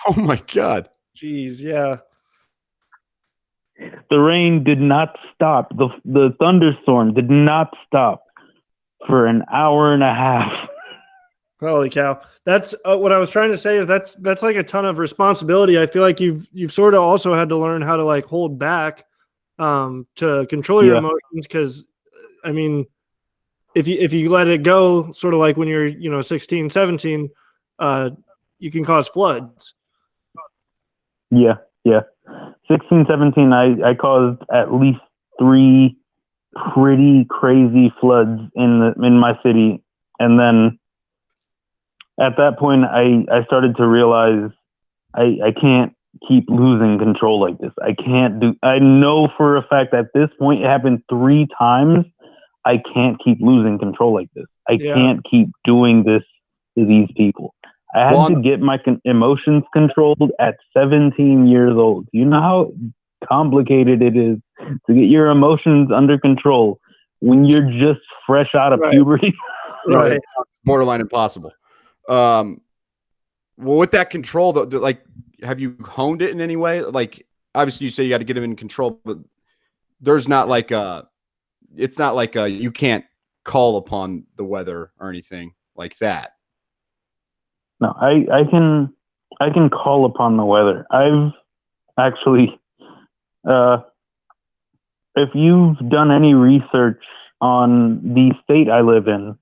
Oh my God! Jeez, yeah. The rain did not stop. The thunderstorm did not stop for an hour and a half. Holy cow! That's what I was trying to say. Is that's like a ton of responsibility. I feel like you've sort of also had to learn how to like hold back, to control your emotions. Because, I mean, if you let it go, sort of like when you're 16, 17, you can cause floods. Yeah. 16, 17, I caused at least 3 pretty crazy floods in my city, and then at that point, I started to realize I can't keep losing control like this. I know for a fact at this point, it happened 3 times. I can't keep losing control like this. I can't keep doing this to these people. I had to get my emotions controlled at 17 years old. You know how complicated it is to get your emotions under control when you're just fresh out of puberty. Right. Borderline impossible. Well, with that control, though, like, have you honed it in any way? Like, obviously, you say you got to get him in control, but there's not like it's not like you can't call upon the weather or anything like that. No, I can call upon the weather. I've actually, if you've done any research on the state I live in,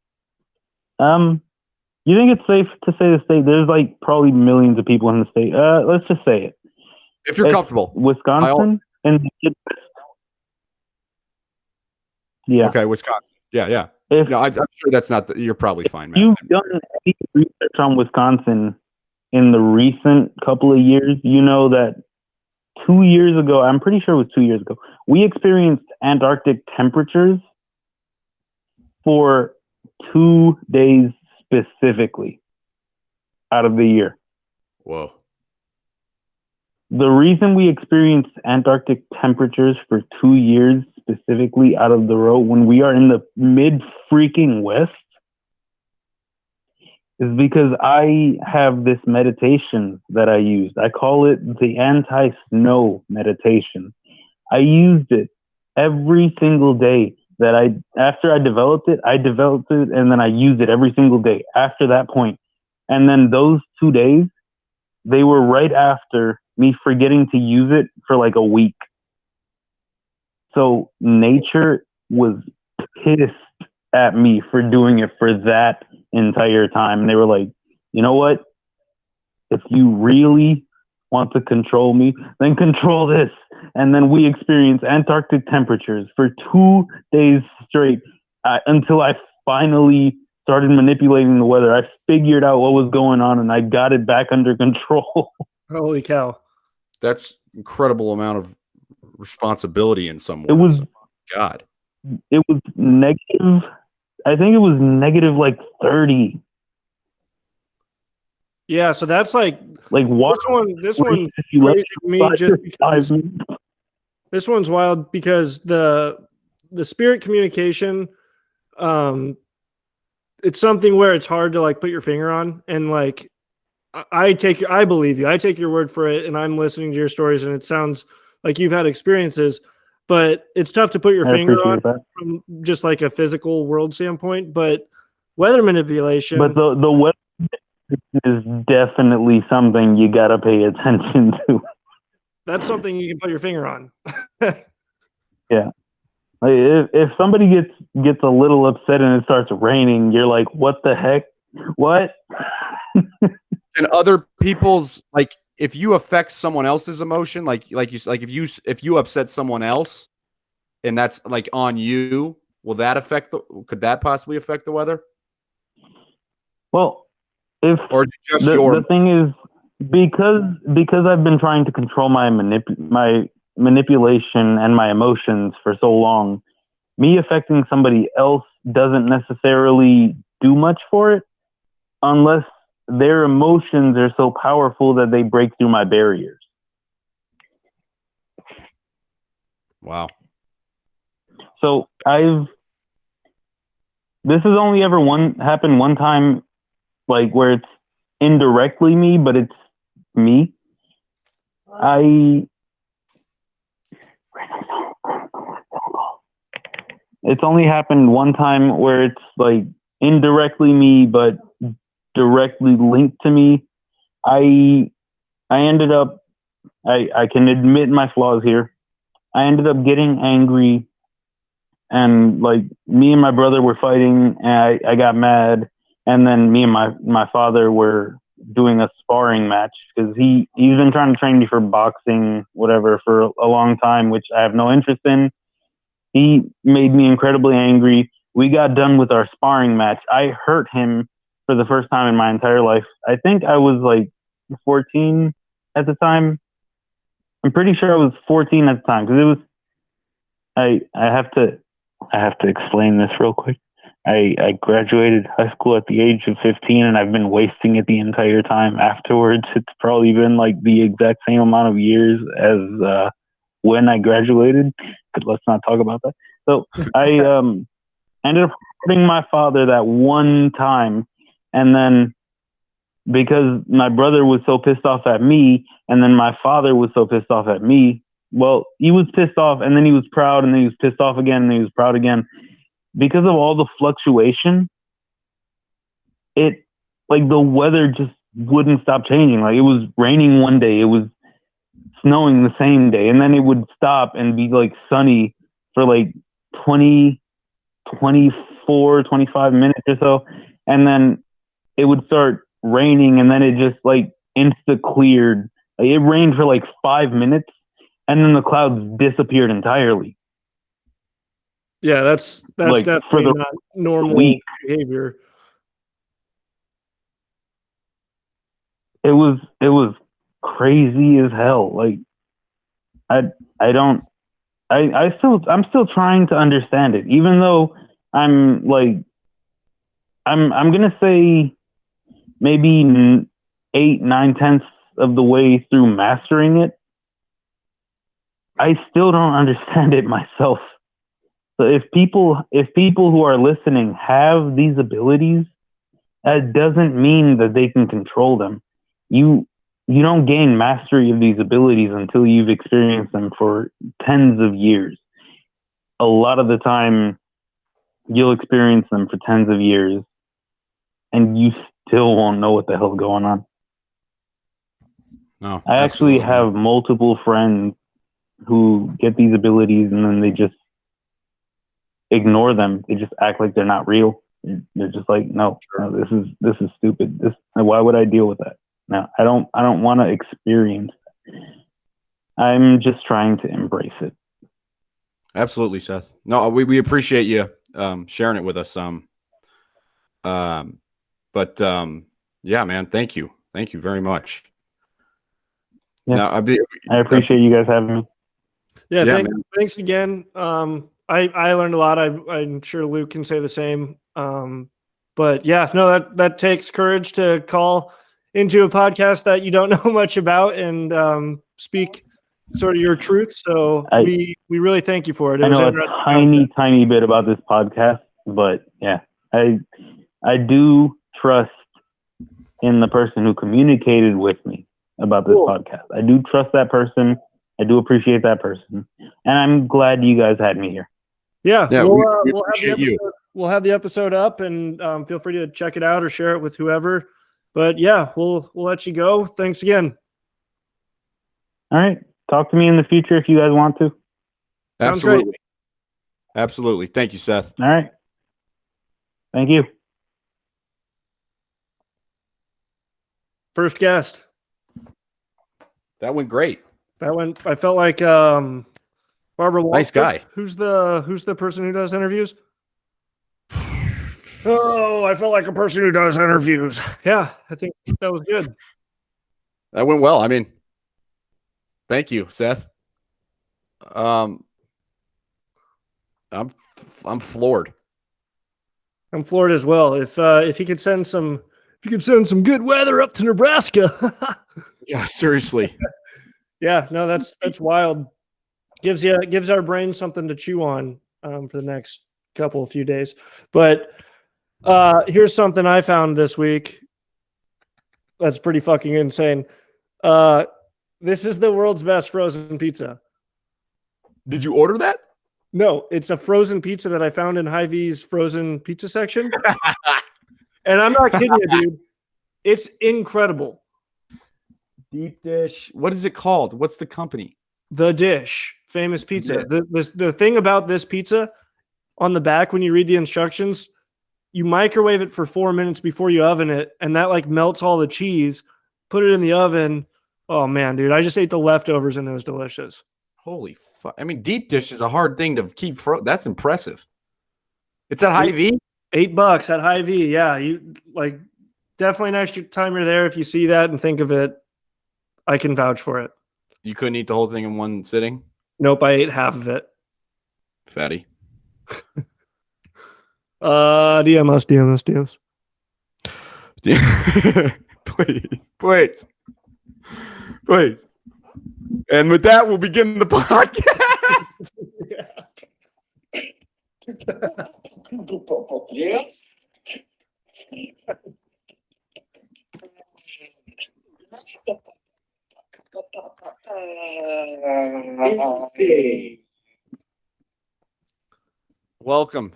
you think it's safe to say the state? There's like probably millions of people in the state. Let's just say it. If you're comfortable. Wisconsin and yeah. Okay, Wisconsin. Yeah. I'm sure that's not. You're probably fine, man. You've done any research on Wisconsin in the recent couple of years. You know that 2 years ago, I'm pretty sure it was 2 years ago, we experienced Antarctic temperatures for 2 days specifically out of the year. Whoa. The reason we experienced Antarctic temperatures for 2 years specifically out of the row when we are in the mid freaking West is because I have this meditation that I used. I call it the anti-snow meditation. I used it every single day after I developed it, and then I used it every single day after that point. And then those 2 days, they were right after me forgetting to use it for like a week. So nature was pissed at me for doing it for that entire time. And they were like, you know what? If you really want to control me, then control this. And then we experienced Antarctic temperatures for 2 days straight until I finally started manipulating the weather. I figured out what was going on and I got it back under control. Holy cow. That's incredible amount of responsibility in some ways. It was God. It was negative. I think it was negative like 30. Yeah, so that's like water. This one's crazy to me just because this one's wild because the spirit communication, it's something where it's hard to like put your finger on, and like I believe you. I take your word for it, and I'm listening to your stories, and it sounds like you've had experiences, but it's tough to put your finger on from just like a physical world standpoint. But weather manipulation. But the weather is definitely something you got to pay attention to. That's something you can put your finger on. Yeah. Like if somebody gets a little upset and it starts raining, you're like, what the heck? What? And other people's, like, if you affect someone else's emotion, if you upset someone else and that's like on you, could that possibly affect the weather? Well, or is it just the thing is, because I've been trying to control my manipulation and my emotions for so long, me affecting somebody else doesn't necessarily do much for it unless their emotions are so powerful that they break through my barriers. Wow. So this has only ever happened one time, like where it's indirectly me, but it's me. It's only happened one time where it's like indirectly me, but directly linked to me. I ended up, I can admit my flaws here. I ended up getting angry, and like me and my brother were fighting, and I got mad, and then me and my father were doing a sparring match because he's been trying to train me for boxing, whatever, for a long time, which I have no interest in. He made me incredibly angry. We got done with our sparring match. I hurt him for the first time in my entire life. I think I was like 14 at the time. I'm pretty sure I was 14 at the time because it was. I have to explain this real quick. I graduated high school at the age of 15, and I've been wasting it the entire time afterwards. It's probably been like the exact same amount of years as when I graduated. But let's not talk about that. So I ended up hurting my father that one time, and then because my brother was so pissed off at me, and then my father was so pissed off at me. Well, he was pissed off, and then he was proud, and then he was pissed off again, and then he was proud again. Because of all the fluctuation, it like the weather just wouldn't stop changing. Like it was raining one day, it was snowing the same day, and then it would stop and be like sunny for like 20, 24, 25 minutes or so, and then it would start raining, and then it just like insta cleared. Like, it rained for like 5 minutes, and then the clouds disappeared entirely. Yeah, that's like, definitely not normal behavior. It was crazy as hell. Like I'm still trying to understand it, even though I'm gonna say maybe 8, 9 tenths of the way through mastering it. I still don't understand it myself. So if people who are listening have these abilities, that doesn't mean that they can control them. You don't gain mastery of these abilities until you've experienced them for tens of years. A lot of the time, you'll experience them for tens of years, and you still won't know what the hell's going on. No, I actually have multiple friends who get these abilities, and then they just ignore them. They just act like they're not real. They're just like, no, this is stupid. Why would I deal with that? No, I don't want to experience that. I'm just trying to embrace it. Absolutely, Seth. No, we appreciate you sharing it with us. Yeah, man, thank you very much. Yeah, now, I appreciate you guys having me. Yeah, thanks again. I learned a lot. I'm sure Luke can say the same. But yeah, no, that takes courage to call into a podcast that you don't know much about and speak sort of your truth. So we really thank you for it. I know a tiny bit about this podcast, but yeah, I do trust in the person who communicated with me about this podcast. I do trust that person. I do appreciate that person, and I'm glad you guys had me here. Yeah, we appreciate you. We'll have the episode up, and feel free to check it out or share it with whoever. But yeah, we'll let you go. Thanks again. All right, talk to me in the future if you guys want to. Absolutely. Thank you, Seth. All right, thank you. First guest. That went great. I felt like Barbara Walters. Nice guy. Who's the person who does interviews? Oh, I felt like a person who does interviews. Yeah, I think that was good. That went well. I mean, thank you, Seth. I'm floored. I'm floored as well. If he could send some good weather up to Nebraska. Yeah, seriously. Yeah, no, that's wild. Gives our brain something to chew on for the next few days. But here's something I found this week that's pretty fucking insane. This is the world's best frozen pizza. Did you order that? No, it's a frozen pizza that I found in Hy-Vee's frozen pizza section. And I'm not kidding you, dude. It's incredible. Deep dish. What is it called? What's the company? The Dish. Famous pizza. The thing about this pizza, on the back when you read the instructions, you microwave it for 4 minutes before you oven it, and that like melts all the cheese. Put it in the oven. Oh man, dude, I just ate the leftovers and it was delicious. Holy fuck! I mean, deep dish is a hard thing to keep. That's impressive. It's at Hy-Vee. $8 at Hy-Vee. Yeah, you like definitely next time you're there. If you see that and think of it, I can vouch for it. You couldn't eat the whole thing in one sitting. Nope, I ate half of it. Fatty. DMs. Please. And with that, we'll begin the podcast. Welcome,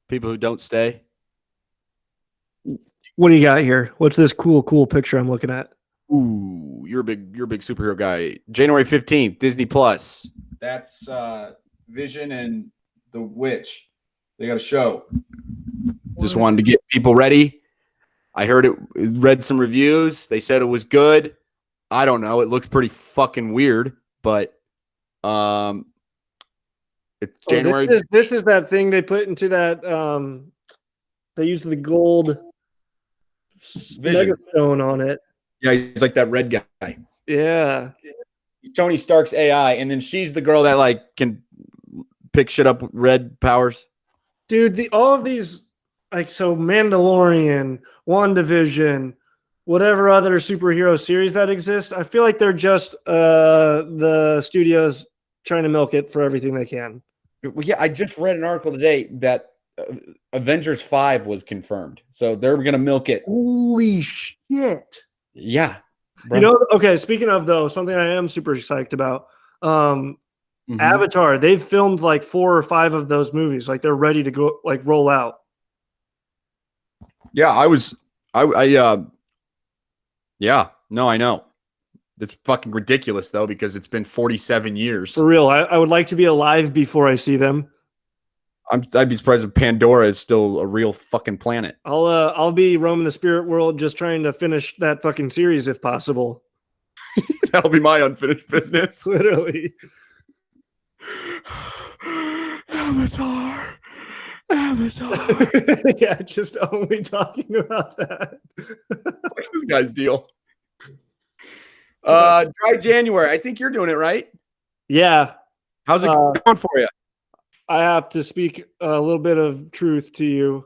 people who don't stay. What do you got here? What's this cool picture I'm looking at? Ooh, you're a big superhero guy. January 15th, Disney Plus. That's Vision and the Witch. They got a show. Just wanted to get people ready. I heard read some reviews. They said it was good. I don't know. It looks pretty fucking weird, but it's January. This is that thing they put into that they use the gold Vision megastone on it. Yeah, he's like that red guy. Yeah. Tony Stark's AI, and then she's the girl that like can pick shit up with red powers. Dude, all of these, like, so Mandalorian, WandaVision, whatever other superhero series that exist, I feel like they're just the studios trying to milk it for everything they can. Well, yeah, I just read an article today that Avengers 5 was confirmed, so they're gonna milk it. Holy shit! Yeah, bro. You know. Okay, speaking of though, something I am super psyched about. Avatar. They've filmed like 4 or 5 of those movies. Like they're ready to go, like roll out. Yeah, yeah, no, I know. It's fucking ridiculous though because it's been 47 years. For real, I would like to be alive before I see them. I'd be surprised if Pandora is still a real fucking planet. I'll be roaming the spirit world just trying to finish that fucking series if possible. That'll be my unfinished business. Literally. Avatar. Yeah, just only talking about that. What's this guy's deal? Dry January. I think you're doing it right. Yeah. How's it going for you? I have to speak a little bit of truth to you.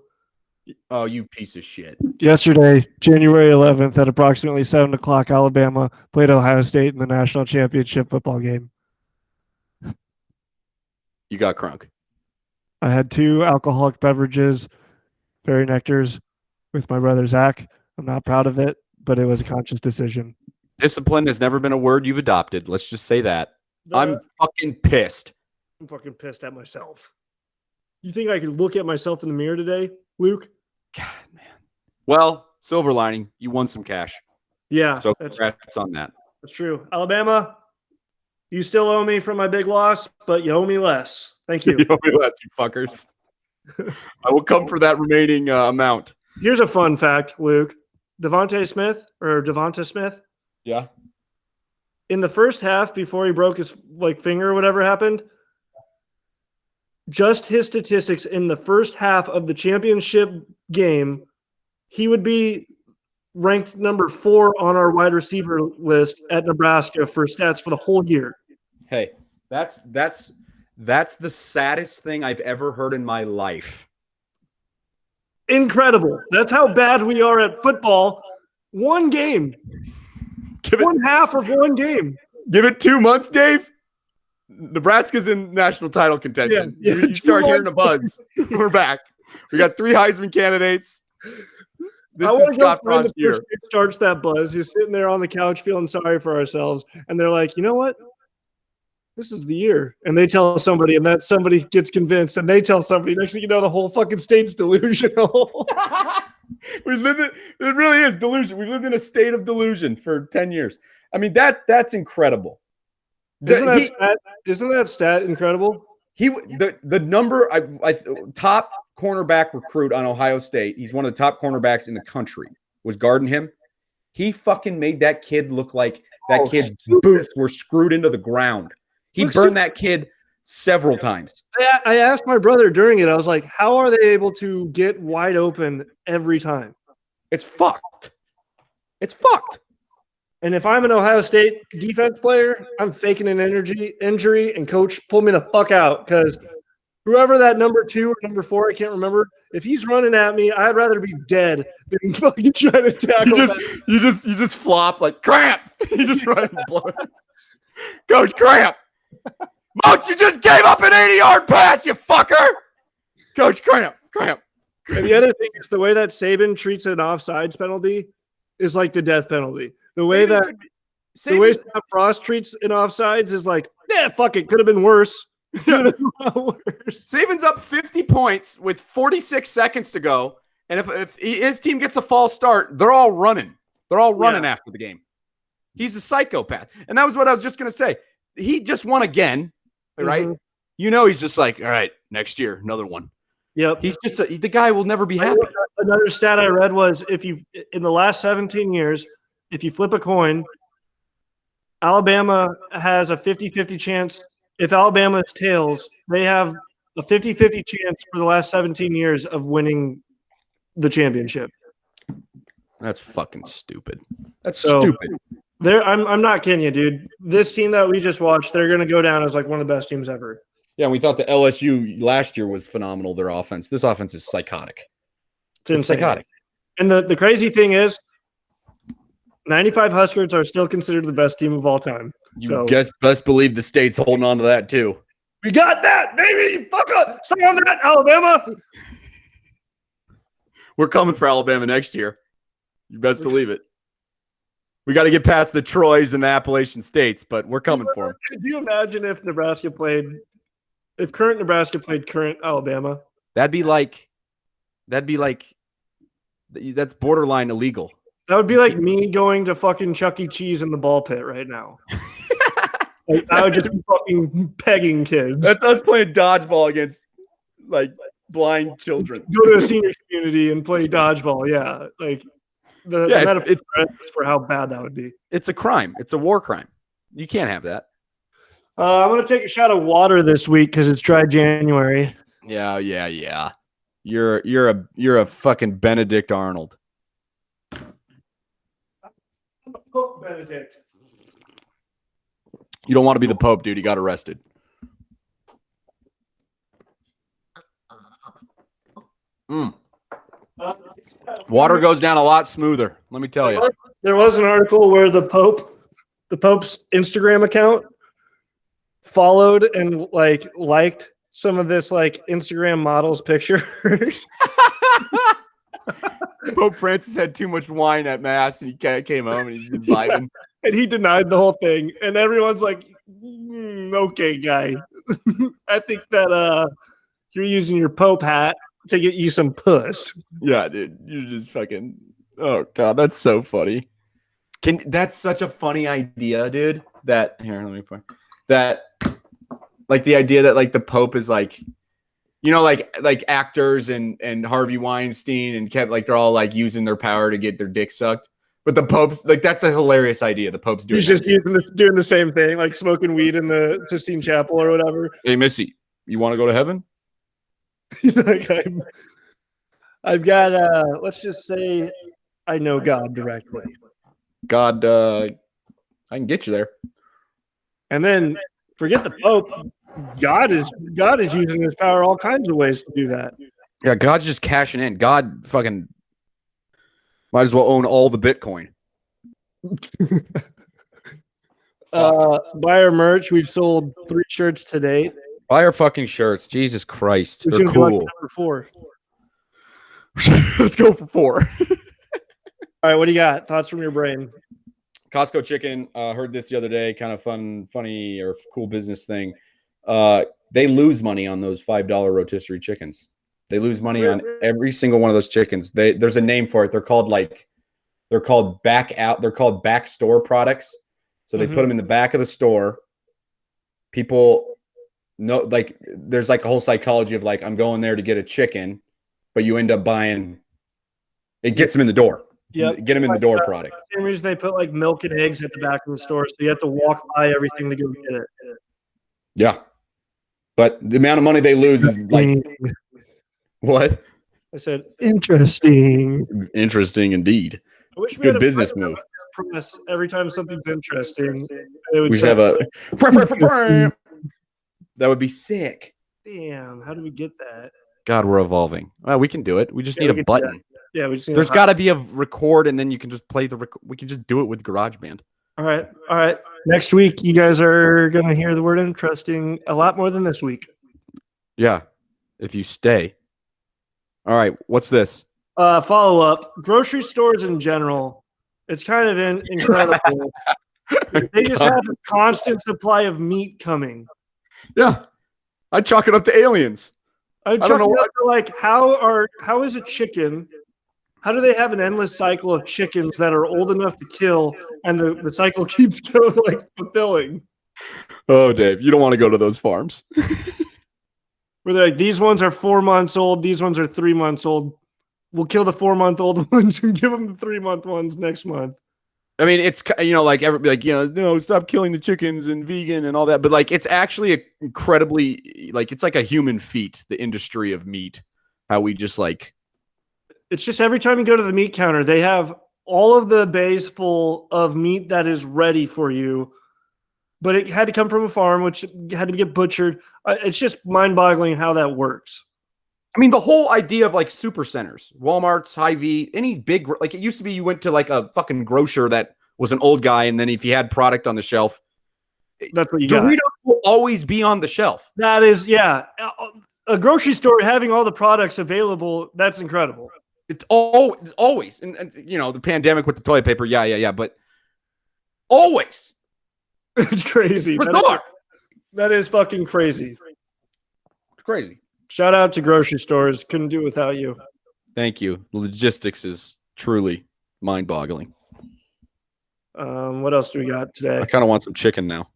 Oh, you piece of shit. Yesterday, January 11th, at approximately 7 o'clock, Alabama played Ohio State in the national championship football game. You got crunk. I had 2 alcoholic beverages, fairy nectars, with my brother Zach. I'm not proud of it, but it was a conscious decision. Discipline has never been a word you've adopted. Let's just say that. I'm fucking pissed. I'm fucking pissed at myself. You think I could look at myself in the mirror today, Luke? God, man. Well, silver lining, you won some cash. Yeah. So congrats on that. That's true. Alabama, you still owe me for my big loss, but you owe me less. Thank you. You owe me less, you fuckers. I will come for that remaining amount. Here's a fun fact, Luke. Devonta Smith. Yeah. In the first half, before he broke his finger or whatever happened, just his statistics in the first half of the championship game, he would be ranked number 4 on our wide receiver list at Nebraska for stats for the whole year. Hey, that's the saddest thing I've ever heard in my life. Incredible. That's how bad we are at football. One game. One half of one game. Give it 2 months, Dave. Nebraska's in national title contention. Yeah, you start hearing a buzz. We're back. We got 3 Heisman candidates. This is Scott Frost year. Starts that buzz. He's sitting there on the couch feeling sorry for ourselves. And they're like, you know what? This is the year. And they tell somebody, and that somebody gets convinced, and they tell somebody. Next thing you know, the whole fucking state's delusional. It really is delusion. We've lived in a state of delusion for 10 years. I mean, that's incredible. Isn't that stat incredible? The number top cornerback recruit on Ohio State. He's one of the top cornerbacks in the country. Was guarding him. He fucking made that kid look like that kid's boots were screwed into the ground. He Looks burned that kid several times. I asked my brother during it. I was like, "How are they able to get wide open every time?" It's fucked. It's fucked. And if I'm an Ohio State defense player, I'm faking an injury, and coach pull me the fuck out because whoever that number 2 or number 4, I can't remember. If he's running at me, I'd rather be dead than fucking trying to tackle. You just flop like crap. You just run and blow it. Coach, crap. Moach, you just gave up an 80-yard pass, you fucker. Coach, crap. And the other thing is the way that Saban treats an offsides penalty is like the death penalty. The way Scott Frost treats an offsides is like, yeah, fuck it, could have been worse. Saban's up 50 points with 46 seconds to go, and if his team gets a false start, they're all running. They're all running after the game. He's a psychopath, and that was what I was just gonna say. He just won again, right? Mm-hmm. You know, he's just like, all right, next year, another one. Yep. He's just the guy will never be happy. Another stat I read was in the last 17 years, if you flip a coin, Alabama has a 50-50 chance. If Alabama is tails, they have a 50-50 chance for the last 17 years of winning the championship. That's fucking stupid. That's stupid. I'm not kidding you, dude. This team that we just watched, they're going to go down as like one of the best teams ever. Yeah, we thought the LSU last year was phenomenal, their offense. This offense is psychotic. It's psychotic. And the crazy thing is, 95 Huskers are still considered the best team of all time. You best believe the state's holding on to that too. We got that, baby. Fuck up. Stay on that, Alabama. We're coming for Alabama next year. You best believe it. We got to get past the Troys and the Appalachian States, but we're coming for them. Could you imagine if current Nebraska played current Alabama? That's borderline illegal. That would be like me going to fucking Chuck E. Cheese in the ball pit right now. Like, I would just be fucking pegging kids. That's us playing dodgeball against like blind children. Go to a senior community and play dodgeball. Yeah, like the metaphor for how bad that would be. It's a crime. It's a war crime. You can't have that. I'm gonna take a shot of water this week because it's dry January. Yeah. You're a fucking Benedict Arnold. Pope Benedict. You don't want to be the Pope, dude. He got arrested. Water goes down a lot smoother. Let me tell you. There was an article where the Pope's Instagram account followed and liked some of this like Instagram models pictures. Pope Francis had too much wine at mass, and he came home and he's been vibing. And he denied the whole thing. And everyone's like, okay, guy. I think that you're using your Pope hat to get you some puss. Yeah, dude. You're just fucking oh god, that's so funny. That's such a funny idea, dude. That here, let me point. That like the idea that like the Pope is like, you know, like actors and Harvey Weinstein and Kev, like they're all like using their power to get their dick sucked. But the Pope's like that's a hilarious idea. The Pope's doing he's just doing the same thing, like smoking weed in the Sistine Chapel or whatever. Hey Missy, you want to go to heaven? He's like, I've got let's just say I know God directly. God, I can get you there. And then forget the Pope. God is using his power all kinds of ways to do that. Yeah, God's just cashing in. God fucking might as well own all the Bitcoin. Buy our merch. We've sold 3 shirts to date. Buy our fucking shirts. Jesus Christ. They're cool. like number 4. Let's go for 4. All right, what do you got? Thoughts from your brain? Costco chicken. Heard this the other day. Kind of funny or cool business thing. They lose money on those $5 rotisserie chickens. They lose money on every single one of those chickens. There's a name for it. They're called back store products. So they put them in the back of the store. People know, like, there's like a whole psychology of like, I'm going there to get a chicken, but you end up buying. It gets them in the door. Yeah, get them in the door product. Same reason they put like milk and eggs at the back of the store, so you have to walk by everything to go get it. Yeah. But the amount of money they lose is like what? I said interesting. Interesting indeed. I wish we Good had a business button move. press every time something's interesting. It would We say, have a interesting. that would be sick. Damn, how do we get that? God, we're evolving. Well, we can do it. We just Yeah, need we a can do that. button. Yeah, we just need There's got to be a record, and then you can just play the. We can just do it with GarageBand. All right. Next week, you guys are gonna hear the word interesting a lot more than this week. Yeah, if you stay. All right, what's this? Follow up. Grocery stores in general, it's kind of incredible. They just have a constant supply of meat coming. Yeah, I chalk it up to aliens. I don't know why. Like, how is a chicken? How do they have an endless cycle of chickens that are old enough to kill, and the cycle keeps going like fulfilling? Oh, Dave, you don't want to go to those farms. Where they're like, these ones are 4 months old, these ones are 3 months old. We'll kill the 4-month-old ones and give them the 3-month ones next month. I mean, it's like no, stop killing the chickens and vegan and all that. But like, it's actually incredibly like it's like a human feat. The industry of meat, how we just like. It's just every time you go to the meat counter, they have all of the bays full of meat that is ready for you, but it had to come from a farm, which had to get butchered. It's just mind-boggling how that works. I mean, the whole idea of like super centers, Walmart's, Hy-Vee, any big, like it used to be you went to like a fucking grocer that was an old guy, and then if he had product on the shelf, that's what you Doritos got. will always be on the shelf. That is, yeah. A grocery store having all the products available, that's incredible. It's always, and the pandemic with the toilet paper, yeah, but always. It's crazy. That is fucking crazy. It's crazy. Shout out to grocery stores. Couldn't do it without you. Thank you. Logistics is truly mind-boggling. What else do we got today? I kind of want some chicken now.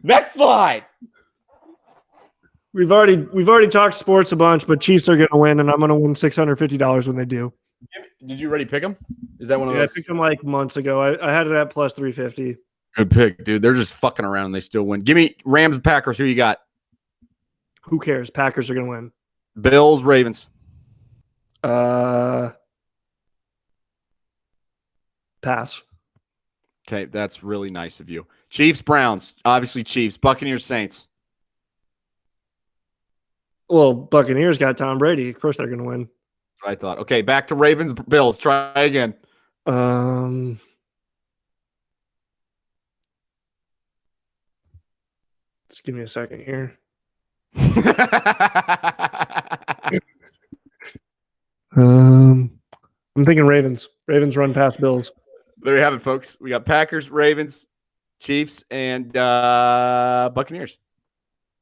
Next slide. We've already talked sports a bunch, but Chiefs are going to win, and I'm going to win $650 when they do. Did you already pick them? Is that one of those? I picked them like months ago. I had it at plus 350. Good pick, dude. They're just fucking around and they still win. Give me Rams and Packers. Who you got? Who cares? Packers are going to win. Bills, Ravens. Pass. Okay, that's really nice of you. Chiefs, Browns. Obviously Chiefs. Buccaneers, Saints. Well, Buccaneers got Tom Brady. Of course they're going to win. I thought. Okay, back to Ravens, Bills. Try again. Just give me a second here. I'm thinking Ravens. Ravens run past Bills. There you have it, folks. We got Packers, Ravens, Chiefs, and Buccaneers.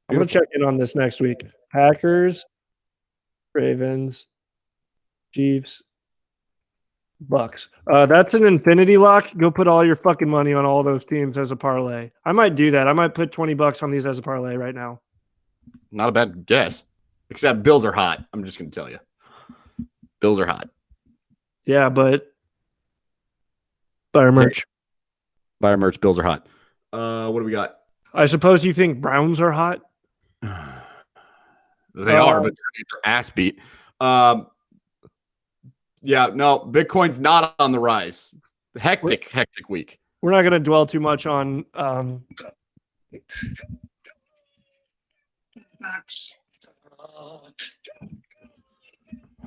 I'm going to check in on this next week. Packers, Ravens, Chiefs, Bucks. That's an infinity lock. Go put all your fucking money on all those teams as a parlay. I might do that. I might put $20 on these as a parlay right now. Not a bad guess. Except Bills are hot. I'm just going to tell you. Bills are hot. Yeah, but buy our merch. Buy our merch. Bills are hot. What do we got? I suppose you think Browns are hot? They are, but they're ass beat. Yeah, no, Bitcoin's not on the rise. Hectic week. We're not going to dwell too much on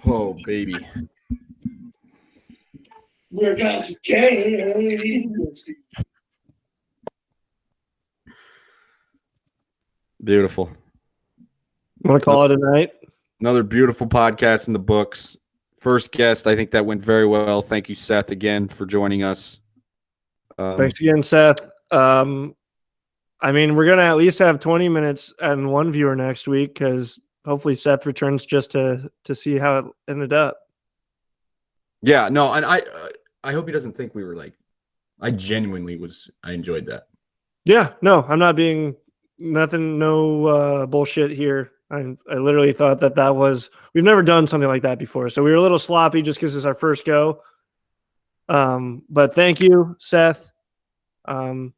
oh, baby. We're going to change. Beautiful. Want to call it a night? Another beautiful podcast in the books. First guest, I think that went very well. Thank you, Seth, again for joining us. Thanks again, Seth. I mean, we're going to at least have 20 minutes and one viewer next week because hopefully Seth returns just to see how it ended up. Yeah, no, and I hope he doesn't think we were like, I genuinely I enjoyed that. Yeah, no, I'm not being nothing, no bullshit here. I literally thought that was, we've never done something like that before. So we were a little sloppy just because it's our first go. But thank you, Seth. Rome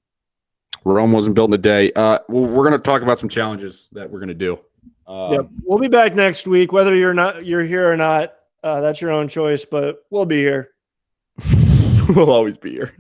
wasn't built in a day. We're going to talk about some challenges that we're going to do. Yep. We'll be back next week, whether you're here or not. That's your own choice, but we'll be here. We'll always be here.